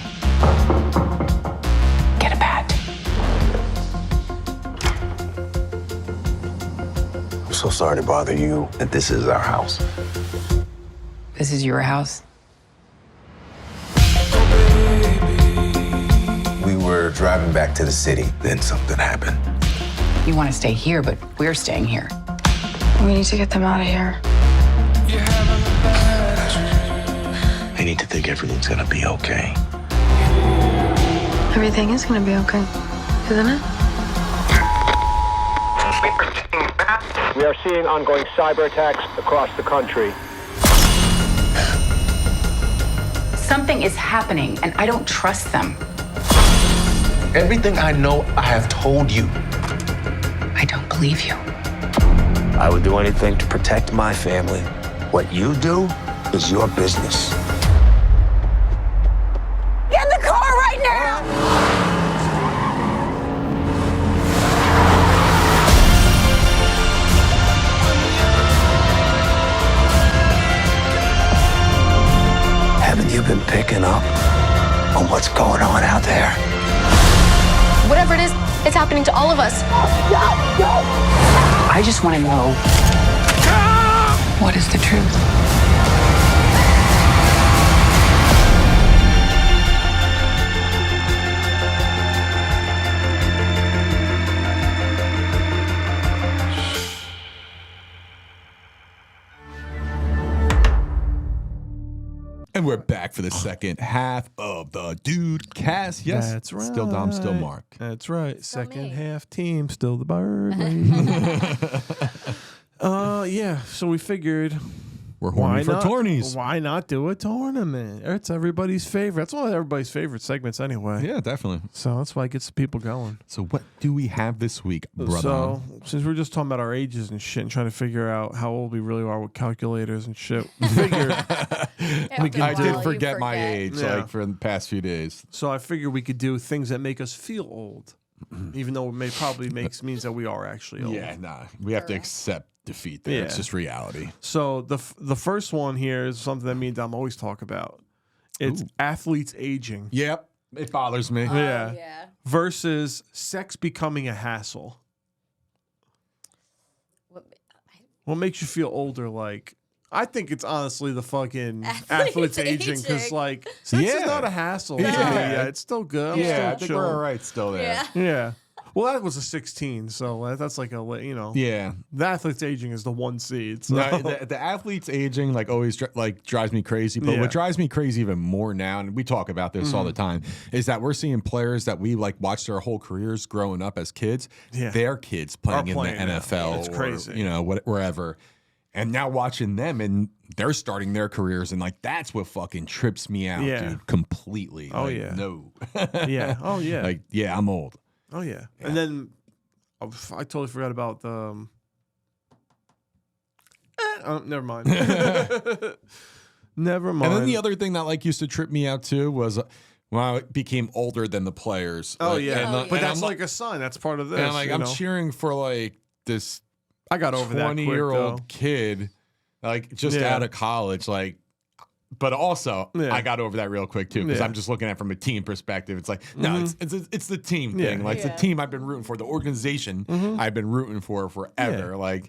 Get a pad. I'm so sorry to bother you, but this is our house. This is your house? We were driving back to the city, then something happened. You want to stay here, but we're staying here. We need to get them out of here. I need to think everything's gonna be okay. Everything is gonna be okay, isn't it? We are seeing ongoing cyber attacks across the country. Something is happening, and I don't trust them. Everything I know, I have told you. I don't believe you. I would do anything to protect my family. What you do is your business. Get in the car right now! Haven't you been picking up on what's going on out there? Whatever it is, it's happening to all of us. I just want to know what is the truth. And we're back for the second half of the Dudecast. Yes, That's right. Still Dom, still Mark. That's right. Still Second me. half team, still the bird. Yeah. So we figured We're horny for tourneys. Why not do a tournament? It's everybody's favorite. That's one of everybody's favorite segments anyway. Yeah, definitely. So that's why it gets people going. So what do we have this week, brother? So since we're just talking about our ages and shit and trying to figure out how old we really are with calculators and shit, I did forget my age like for the past few days. So I figured we could do things that make us feel old, even though it probably means that we are actually old. Yeah, nah. We have to accept defeat there. It's just reality. So the first one here is something that me and Dom always talk about. It's athletes aging. Yep. It bothers me. Yeah. Versus sex becoming a hassle. What makes you feel older? Like, I think it's honestly the fucking athletes aging because, like, sex is not a hassle. Yeah, it's still good. I think we're all right still there. Yeah. Well, that was a 16, so that's like Yeah. The athletes aging is the 1 seed. So. No, the athletes aging always drives me crazy. But what drives me crazy even more now, and we talk about this all the time, is that we're seeing players that we watched their whole careers growing up as kids. Their kids playing in the NFL, it's crazy. wherever. And now watching them, and they're starting their careers, and that's what fucking trips me out, dude, completely. Oh no. Yeah. Oh yeah. I'm old. Oh yeah. And then I totally forgot about the. Never mind. Never mind. And then the other thing that used to trip me out too was when I became older than the players. Oh yeah. But that's like a sign. That's part of this. And I'm cheering for this. I got over that 20-year-old kid, just out of college, But also, I got over that real quick too because I'm just looking at it from a team perspective. It's no, it's the team thing. It's the team I've been rooting for, the organization I've been rooting for forever.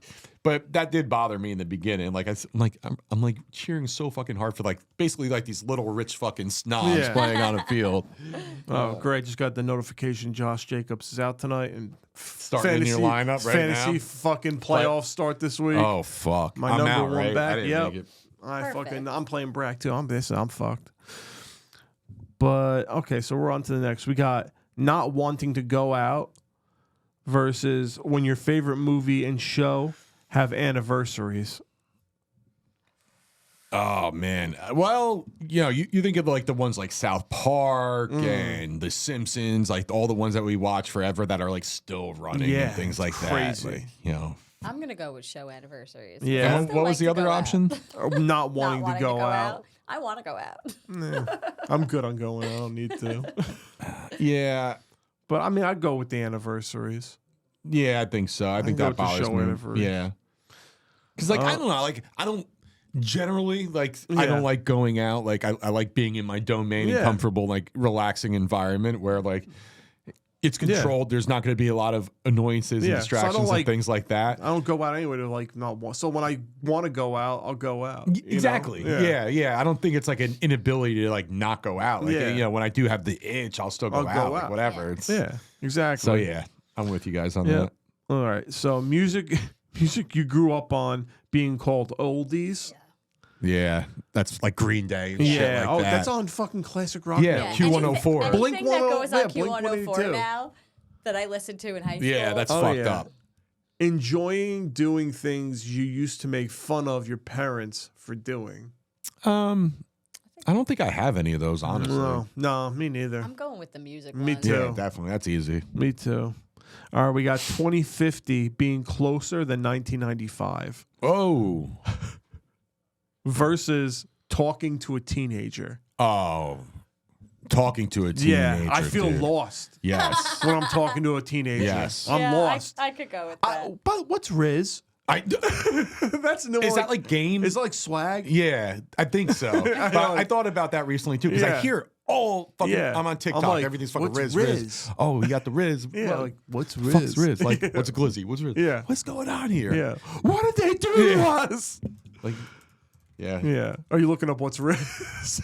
But that did bother me in the beginning. I'm cheering so fucking hard for basically these little rich fucking snobs playing on a field. Oh, great! Just got the notification. Josh Jacobs is out tonight and starting in your lineup right now. Fantasy fucking playoff start this week. Oh fuck! My number out, one right? back. I didn't make it. I'm playing Brack too. I'm fucked. But okay, so we're on to the next. We got not wanting to go out versus when your favorite movie and show have anniversaries. Oh man. Well, you think of the ones like South Park and The Simpsons, all the ones that we watch forever that are still running and things like crazy. that. I'm gonna go with show anniversaries. Yeah. And what was the other option? Not wanting to go out. I want to go out. I'm good on going out. I don't need to. Yeah. But I mean, I'd go with the anniversaries. Yeah, I think so. I think that bothers me. Yeah. Because I don't know. I don't generally I don't like going out. I like being in my domain and comfortable, relaxing environment where it's controlled. There's not going to be a lot of annoyances and distractions and things like that. I don't go out anyway to not want. So when I want to go out, I'll go out. Exactly. Yeah. I don't think it's an inability to not go out. When I do have the itch, I'll still go out. Whatever. It's, exactly. So yeah, I'm with you guys on that. All right. So music you grew up on being called oldies. Yeah, that's like Green Day and shit like that. That's on fucking classic rock. Yeah, Q104. Blink that goes on Q104 now that I listened to in high school. Yeah, that's fucked up. Enjoying doing things you used to make fun of your parents for doing. I don't think I have any of those, honestly. No, me neither. I'm going with the music Me one. too. Yeah, definitely. That's easy. Me too. All right, we got 2050 being closer than 1995. Oh. Versus talking to a teenager. Oh. Talking to a teenager. Yeah, I feel lost. Yes. When I'm talking to a teenager. Yes. I'm lost. I could go with that. But what's Riz? That's no. Is that like game? Is it like swag? Yeah, I think so. But I thought about that recently too because I hear all fucking. I'm on TikTok. Everything's fucking Riz. Oh, we got the Riz. What's Riz? Fuck's Riz? What's a glizzy? What's Riz? Yeah. What's going on here? Yeah. What did they do to us? Yeah. Are you looking up what's Riz?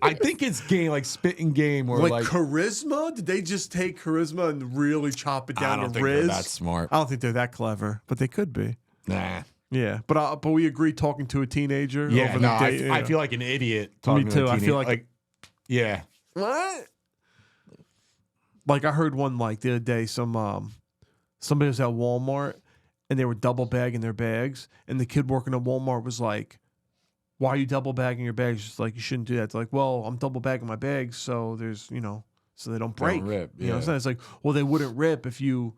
I think it's game, spitting game, or like charisma. Did they just take charisma and really chop it down I don't to think Riz? they're that smart. I don't think they're that clever, but they could be. Nah. Yeah, but we agree talking to a teenager. Yeah, over the day, I feel like an idiot. Me too. To a I feel yeah. What? Like I heard one the other day. Somebody was at Walmart and they were double bagging their bags, and the kid working at Walmart was like, why are you double bagging your bags? It's like, you shouldn't do that. It's like, well, I'm double bagging my bags so there's, so they don't break. Don't rip, You know what I'm saying? It's like, well, they wouldn't rip if you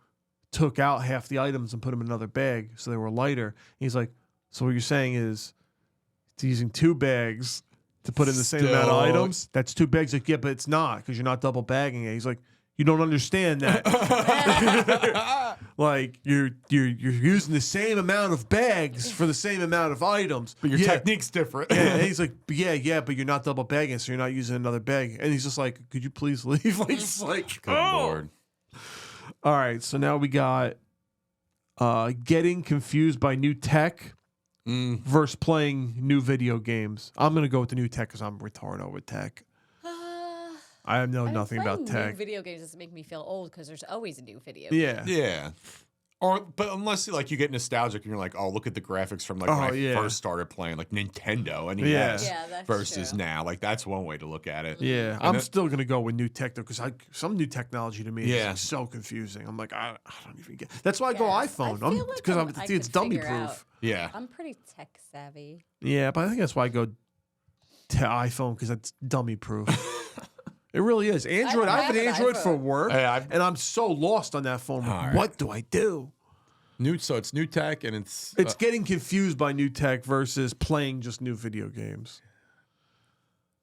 took out half the items and put them in another bag so they were lighter. And he's like, so what you're saying is it's using 2 bags to put in the same amount of items? That's 2 bags. Like, yeah, but it's not because you're not double bagging it. He's like, you don't understand that. Like, you're using the same amount of bags for the same amount of items. But your technique's different. Yeah, and he's like, yeah, but you're not double bagging, so you're not using another bag. And he's just like, could you please leave? Like, it's like, Good Lord. All right, so now we got getting confused by new tech versus playing new video games. I'm going to go with the new tech because I'm retarded with tech. I know nothing about tech. New video games doesn't make me feel old because there's always a new video. Yeah. Yeah. But unless like you get nostalgic and you're like, oh, look at the graphics from like when I first started playing like Nintendo NES versus true. now. Like that's one way to look at it. Yeah, I'm still gonna go with new tech though, because some new technology to me is like, so confusing. I'm like, I don't even get. That's why I go iPhone. Because it's dummy proof. Yeah, I'm pretty tech savvy. Yeah, but I think that's why I go to iPhone because it's dummy proof. It really is. Android. I have an Android for work, and I'm so lost on that phone. Like, what do I do? So it's new tech, and it's getting confused by new tech versus playing just new video games.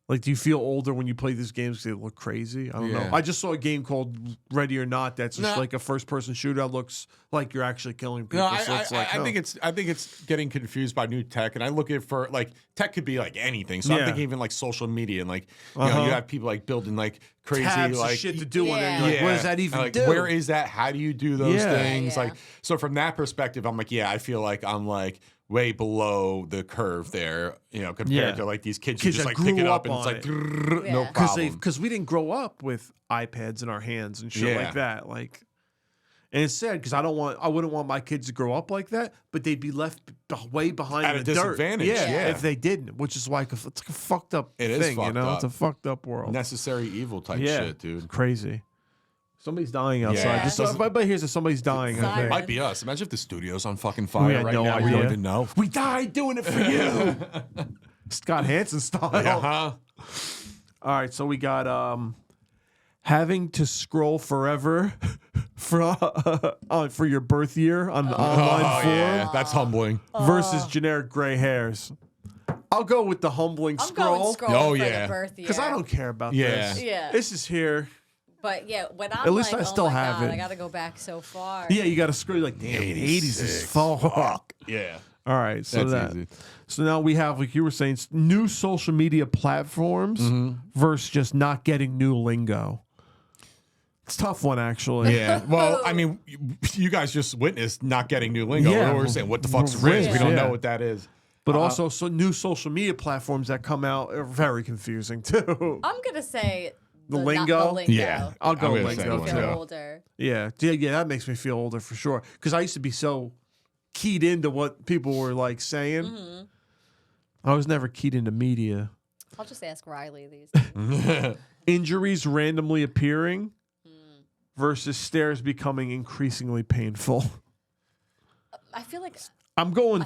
Like, do you feel older when you play these games because they look crazy? I don't know. I just saw a game called Ready or Not that's just like a first-person shooter that looks like you're actually killing people. No, so it's like, I think it's getting confused by new tech, and I look at for like tech could be like anything. So I'm thinking even like social media and like you know you have people like building like crazy tabs like shit to do on it. Like, what does that even do? Where is that? How do you do those things? Like so from that perspective, I'm like I feel like I'm like way below the curve there, you know, compared to like these kids who just like pick it up and it's like no problem. Because we didn't grow up with iPads in our hands and shit like that. Like, and it's sad because I wouldn't want my kids to grow up like that, but they'd be left way behind at in a the disadvantage. dirt. Yeah, if they didn't, which is why it's like a fucked up thing. It is fucked up. It's a fucked up world. Necessary evil type shit, dude. Crazy. Somebody's dying outside. Yeah. Just so everybody hears that somebody's dying. I think. Might be us. Imagine if the studio's on fucking fire right now. idea. We don't even know. We died doing it for you. Scott Hansen style. Uh-huh. All right, so we got having to scroll forever for your birth year on an online form. Yeah, that's humbling. Versus generic gray hairs. I'll go with the humbling scroll. For the birth year. Because I don't care about this. Yeah. This is here. But yeah, when I'm At least like, I still oh my have God, it. I gotta go back so far. Yeah, you got to scroll like, damn, 80s is fuck. Yeah. All right, so That's easy. So now we have, like you were saying, new social media platforms versus just not getting new lingo. It's a tough one, actually. Yeah. Well, I mean, you guys just witnessed not getting new lingo. Yeah. We're saying, what the fuck's Riz? We don't know what that is. But also, new social media platforms that come out are very confusing, too. I'm gonna say The lingo? Yeah. I'll go I'm gonna lingo, say too. Older. Yeah, that makes me feel older for sure. Because I used to be so keyed into what people were, like, saying. I was never keyed into media. I'll just ask Riley these days. Injuries randomly appearing versus stares becoming increasingly painful. I feel like I'm going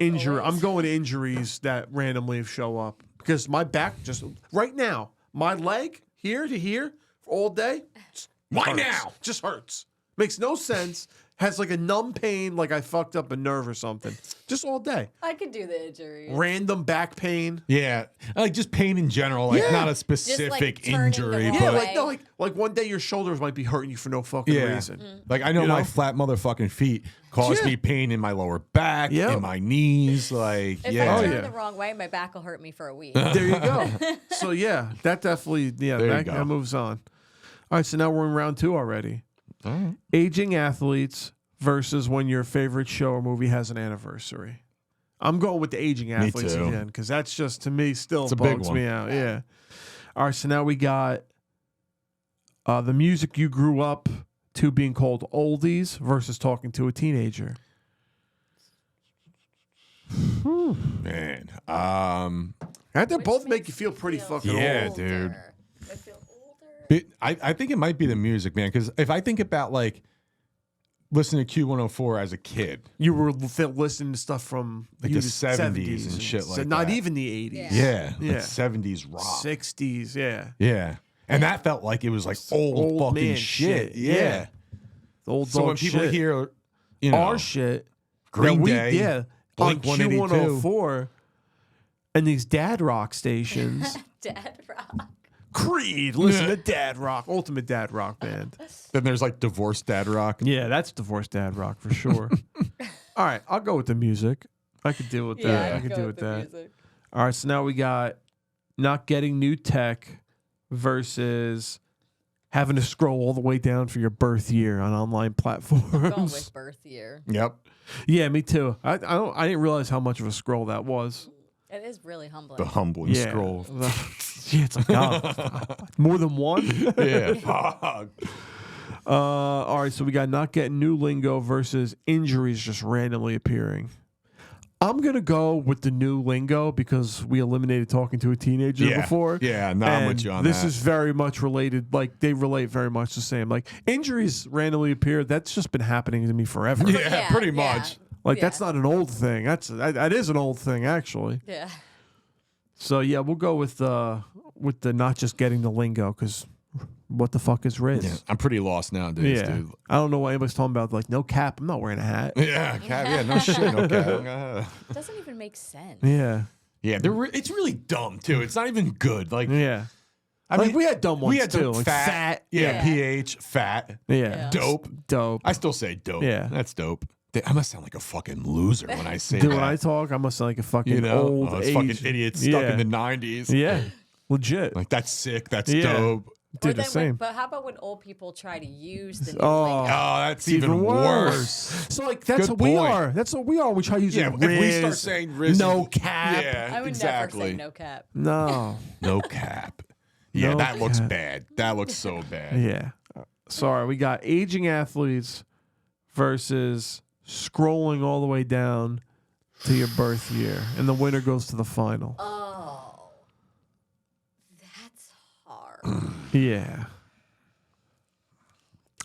injury. I'm going injuries that randomly show up because my back just right now, my leg here to here all day. Why hurts. now? Just hurts. Makes no sense. Has like a numb pain, like I fucked up a nerve or something. Just all day. I could do the injury. Random back pain. Yeah, like just pain in general, like not a specific injury. Yeah, like one day your shoulders might be hurting you for no fucking reason. Like I know my flat motherfucking feet cause me pain in my lower back, in my knees. Like if I turn the wrong way, my back will hurt me for a week. There you go. So yeah, that definitely that moves on. All right, so now we're in round 2 already. Aging athletes versus when your favorite show or movie has an anniversary. I'm going with the aging athletes again because that's just, to me, still bugs me out. Yeah. All right, so now we got the music you grew up to being called oldies versus talking to a teenager. Man. They both make you feel pretty fucking old. Yeah, dude. I think it might be the music, man, because if I think about like listening to Q104 as a kid. You were listening to stuff from Like the 70s and shit like not that. even the 80s. Yeah. Yeah. Like 70s rock. 60s, yeah. Yeah. And that felt like it was like old fucking man shit. shit. Yeah. The old So dog when people shit. hear, you know, our shit, Green that Day, yeah, on Blink-182. Q104 and these dad rock stations. Dad rock. Creed, listen to dad rock, ultimate dad rock band. Then there's like divorced dad rock. Yeah, that's divorced dad rock for sure. All right, I'll go with the music. I could deal with that. Yeah, I could go deal with with the that. music. All right, so now we got not getting new tech versus having to scroll all the way down for your birth year on online platforms. Going with birth year. Yep. Yeah, me too. I didn't realize how much of a scroll that was. It is really humbling. The humbling scroll. Yeah, it's like, God, more than one? Yeah, fuck. All right, so we got not getting new lingo versus injuries just randomly appearing. I'm going to go with the new lingo because we eliminated talking to a teenager before. Yeah, no, I'm with you on this that. is very much related. Like, they relate very much the same. Like, injuries randomly appear. That's just been happening to me forever. Yeah, pretty much. Like, that's not an old thing. That is an old thing, actually. Yeah. So, yeah, we'll go with the not just getting the lingo because what the fuck is Riz? Yeah, I'm pretty lost nowadays, dude. I don't know what anybody's talking about. Like, no cap. I'm not wearing a hat. Yeah, cap. Yeah, no shit, no cap. Doesn't even make sense. Yeah. Yeah, it's really dumb, too. It's not even good. Like, yeah. I Like, mean, we had dumb ones, we had too. Like Like fat. Yeah, PH, fat. Yeah. Dope. Dope. I still say dope. Yeah. That's dope. I must sound like a fucking loser when I say Dude, that. when I talk, I must sound like a fucking You know? old Those age. fucking idiots stuck Yeah. in the 90s. Yeah. Legit. Like, that's sick. That's Yeah. dope. Did the same. But how about when old people try to use the new Oh, lingo? that's even worse. So like that's Good what we point. are. That's what we are. We try using Yeah, Riz, if we start saying Riz, no cap. Yeah, I would exactly. never say no cap. No. No cap. Yeah, No that looks cap. bad. That looks so bad. Yeah. Sorry, we got aging athletes versus scrolling all the way down to your birth year, and the winner goes to the final. Oh, that's hard. Yeah.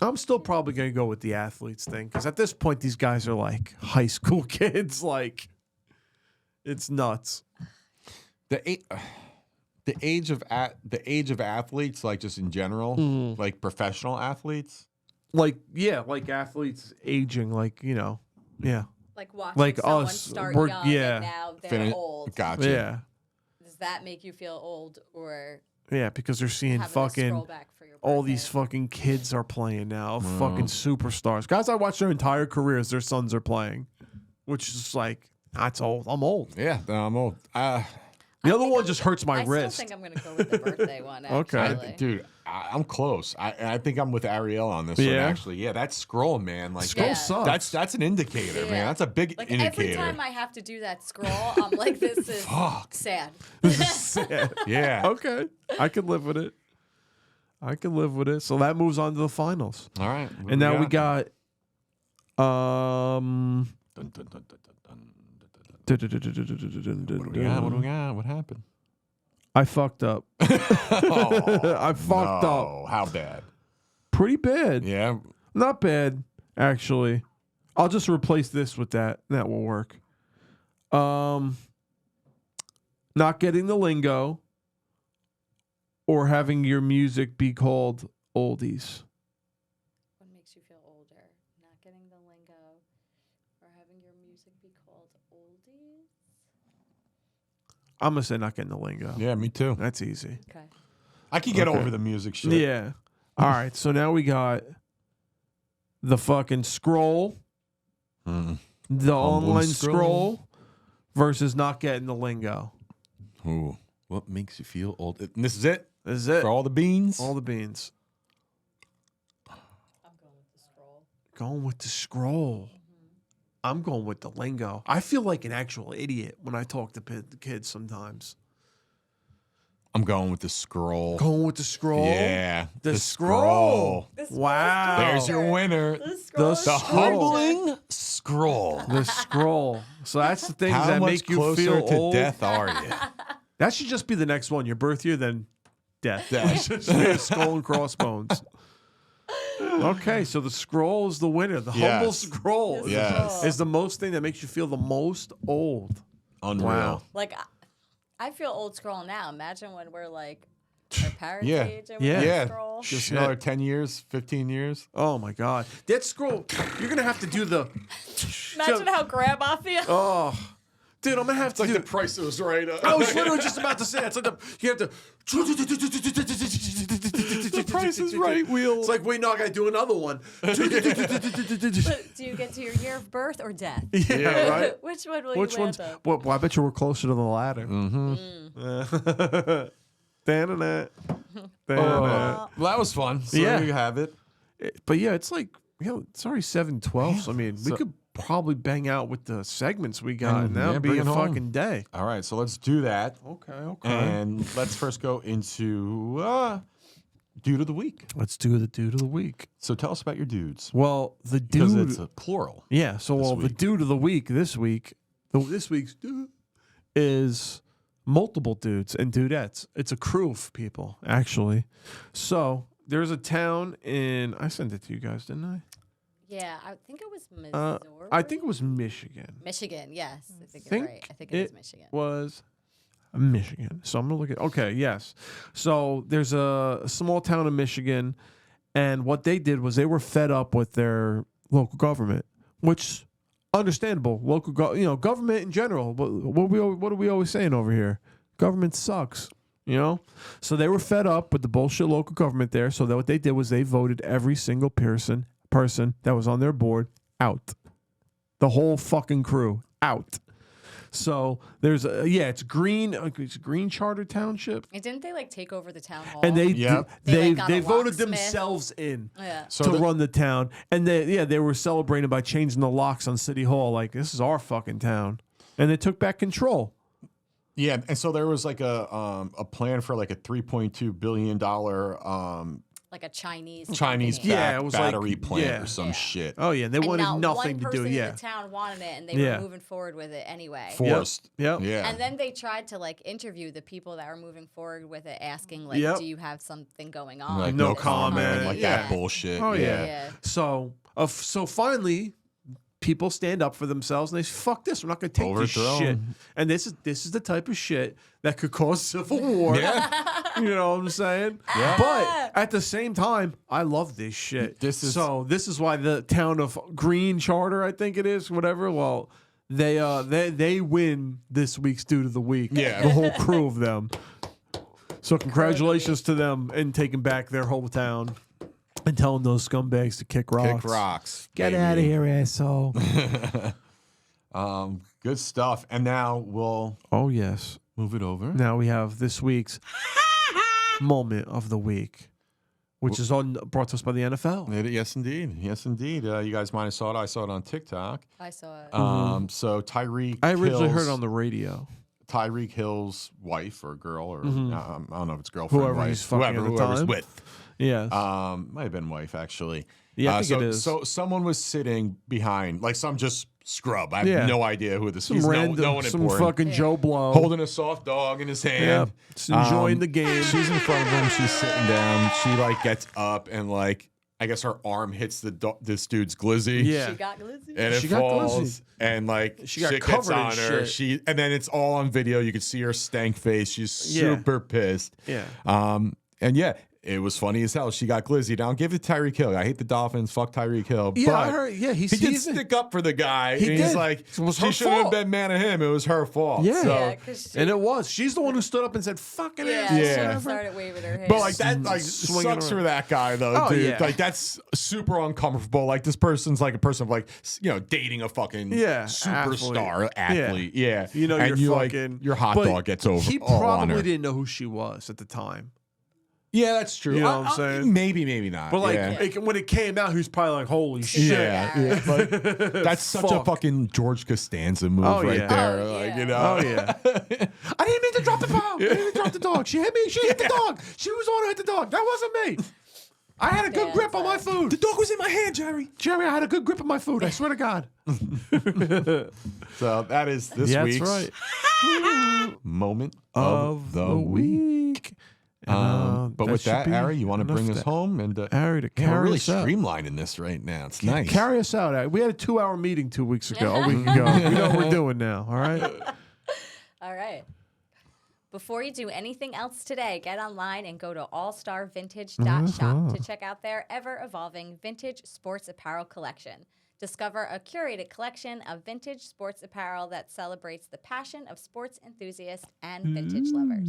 I'm still probably going to go with the athletes thing because at this point, these guys are like high school kids. Like, it's nuts. The age of athletes, like just in general, like professional athletes. Like, yeah, like athletes aging, like, you know, yeah. Like watching Like someone us, start we're- young yeah. and now they're old. Gotcha. Yeah. Does that make you feel old or Yeah, because they're seeing having to fucking scroll back for your all birthday? these fucking kids are playing now, fucking superstars. Guys, I watch their entire careers, their sons are playing, which is like, that's old. I'm old. Yeah, I'm old. The other one just hurts my I wrist. still think I'm going to go with the birthday one, Okay. actually. Dude, I'm close. I think I'm with Ariel on this one, Yeah? actually. Yeah, that scroll, man. Like, Scroll sucks. That's an indicator, Yeah. man. That's a big Like indicator. every time I have to do that scroll, I'm like, this is sad. This is sad. Yeah. Okay. I can live with it. I can live with it. So that moves on to the finals. All right. And now we got Dun, dun, dun, dun, dun, dun. What do we got? What do we got? What happened? I fucked up. I fucked up. How bad? Pretty bad. Yeah. Not bad, actually. I'll just replace this with that. That will work. Not getting the lingo or having your music be called oldies. What makes you feel older? Not getting the lingo or having your music be called oldies? I'm going to say not getting the lingo. Yeah, me too. That's easy. Okay. I can get Okay. over the music shit. Yeah. All right. So now we got the fucking scroll, the online scroll versus not getting the lingo. Ooh. What makes you feel old? And this is it? This is it. For all the beans? All the beans. I'm going with the scroll. Going with the scroll. I'm going with the lingo. I feel like an actual idiot when I talk to the kids sometimes. I'm going with the scroll. Going with the scroll? Yeah. The scroll. Wow. There's your winner. The The humbling scroll. The scroll. So that's the things How that much make you closer feel to old. death are you? That should just be the next one. Your birth year, then death. Death. Just be a skull and crossbones. Okay, so the scroll is the winner. The humble scroll is the most thing that makes you feel the most old. Unreal. Wow. Like, I feel old scroll now. Imagine when we're like our parents' age and Yeah. scroll. Just another 10 years, 15 years. Oh my God. That scroll, you're going to have to do the. Imagine how grandma feels. Oh. Dude, I'm going to have to It's do like the price was right. I was literally just about to say it. It's like you have to. The Price is Right wheel. It's like, wait, no, I got to do another one. But do you get to your year of birth or death? Yeah, right. Which one will Which you one's? land on? Well, I bet you we're closer to the latter. Well, that was fun. So there you have it. But yeah, it's like, it's already 7:12. So I mean, we could probably bang out with the segments we got, and that would be bring a it home. fucking day. All right, so let's do that. Okay. And let's first go into Dude of the Week. Let's do the dude of the week. So tell us about your dudes. Well, the Because dude. it's a plural. Yeah. So, the dude of the week this week, this week's dude is multiple dudes and dudettes. It's a crew of people, actually. So there's a town I sent it to you guys, didn't I? Yeah, I think it was Missouri. I think it was Michigan. Michigan, yes. I think you're right. I think it was Michigan. Was Michigan. So I'm going to look at. Okay, yes. So there's a small town in Michigan, and what they did was they were fed up with their local government, which understandable. Local, government in general. What are we always saying over here? Government sucks. So they were fed up with the bullshit local government there. So what they did was they voted every single person that was on their board out. The whole fucking crew out. So there's it's Green Charter Township. And didn't they take over the town hall? And they they voted themselves in to run the town. And they were celebrating by changing the locks on City Hall, like this is our fucking town. And they took back control. Yeah, and so there was a plan for a $3.2 billion like a Chinese battery plant or some shit. Oh yeah, they wanted nothing to do. One person in the town wanted it, and they were moving forward with it anyway. Forced. Yep. Yeah. And then they tried to interview the people that were moving forward with it, asking do you have something going on? No comment. That bullshit. Oh yeah. So finally, people stand up for themselves and they say, "Fuck this! We're not going to take this shit." And this is the type of shit that could cause civil war. You know what I'm saying? Yeah. But at the same time, I love this shit. This is why the town of Green Charter, I think it is, whatever. Well, they win this week's Dude of the Week. Yeah. The whole crew of them. So congratulations to them in taking back their whole town. And telling those scumbags to kick rocks. Kick rocks. Get out of here, asshole. Good stuff. And now we'll move it over. Now we have this week's moment of the week, which is brought to us by the NFL. Yes, indeed. Yes, indeed. You guys might have saw it. I saw it on TikTok. I saw it. So Tyreek I originally Hill's- heard it on the radio. Tyreek Hill's wife or girl, or I don't know if it's girlfriend, Whoever wife, he's fucking at the whoever's time. with. Yeah. Might have been wife, actually. Yeah, I think it is. So someone was sitting behind, some just scrub. I have no idea who this is. Some random, no one some important. fucking Joe Blow. Holding a soft dog in his hand. Just enjoying the game. She's in front of him. She's sitting down. She gets up and I guess her arm hits this dude's glizzy. Yeah. She got glizzy. And it falls. And she got shit covered gets in on her. shit. And then it's all on video. You can see her stank face. She's super pissed. Yeah. And yeah, it was funny as hell. She got glizzy. Now give it to Tyreek Hill. I hate the Dolphins. Fuck Tyreek Hill. Yeah, but I heard. Yeah, he did stick up for the guy. He and did. He's like, It was her she shouldn't have fault. been mad at him. It was her fault. Yeah. So, And it was. She's the one who stood up and said, "Fucking ass." She started waving her hand. But that Swinging sucks around. for that guy though, Oh, dude. yeah. That's super uncomfortable. This person's a person of dating a fucking superstar athlete. Yeah. You know, and you're fucking your hot but dog gets over. He all on probably her. didn't know who she was at the time. Yeah, that's true. You know what I'm saying? Maybe not. But yeah. when it came out, he was probably like, "Holy shit!" Yeah. But that's such a fucking George Costanza move right there. Oh yeah. I didn't mean to drop the ball. I didn't mean to drop the dog. She hit me. She hit the dog. She was the one who hit the dog. That wasn't me. I had a good grip on my food. The dog was in my hand, Jerry. Jerry, I had a good grip on my food. I swear to God. So that is this week's right. moment of the week. But with that, Ari, you want to bring us home and Ari to carry we're really us out. streamlining this right now. It's nice. Carry us out. Ari. We had a 2-hour meeting 2 weeks ago. A week ago. We know what we're doing now. All right. All right. Before you do anything else today, get online and go to allstarvintage.shop to check out their ever-evolving vintage sports apparel collection. Discover a curated collection of vintage sports apparel that celebrates the passion of sports enthusiasts and vintage lovers.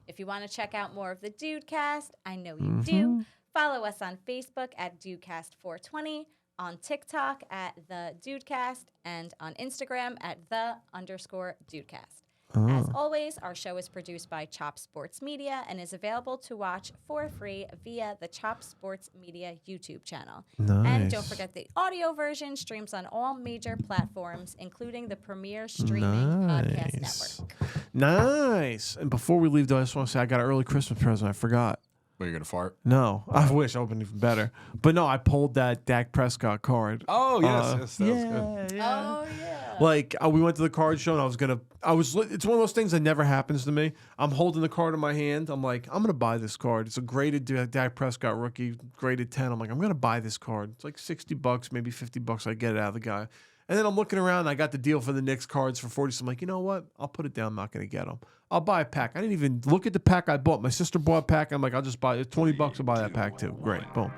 If you want to check out more of the Dudecast, I know you do, follow us on Facebook at Dudecast420, on TikTok at The Dudecast, and on Instagram at _Dudecast. As always, our show is produced by Chop Sports Media and is available to watch for free via the Chop Sports Media YouTube channel. Nice. And don't forget the audio version streams on all major platforms, including the premier streaming podcast network. Nice. And before we leave, though, I just want to say I got an early Christmas present. I forgot. What, you're going to fart? No. I wish I would have been even better. But no, I pulled that Dak Prescott card. Oh, yes. That was good. Oh, yeah. Like, we went to the card show, and it's one of those things that never happens to me. I'm holding the card in my hand. I'm like, I'm going to buy this card. It's a graded Dak Prescott rookie, graded 10. I'm like, I'm going to buy this card. It's like $60, maybe $50. I get it out of the guy. And then I'm looking around, and I got the deal for the Knicks cards for 40. So I'm like, you know what? I'll put it down. I'm not going to get them. I'll buy a pack. I didn't even look at the pack I bought. My sister bought a pack. I'm like, I'll just buy it. $20. I'll buy that pack too. Great. Boom.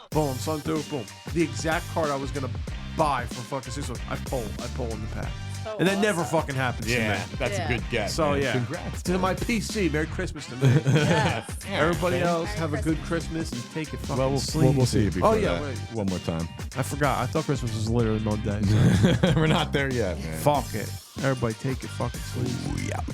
Boom. Son through. Boom. The exact card I was going to buy for fucking 6 months. I pull in the pack. So and that never fucking happens to me. That's a good guess. So, man. yeah. Congrats. To my PC. Merry Christmas to me. Yes. Everybody else, have a good Christmas and take it fucking Well, sleep. we'll see you before that. Wait. One more time. I forgot. I thought Christmas was literally Monday. So. We're not there yet, man. Fuck it. Everybody take it fucking sleep. Yep.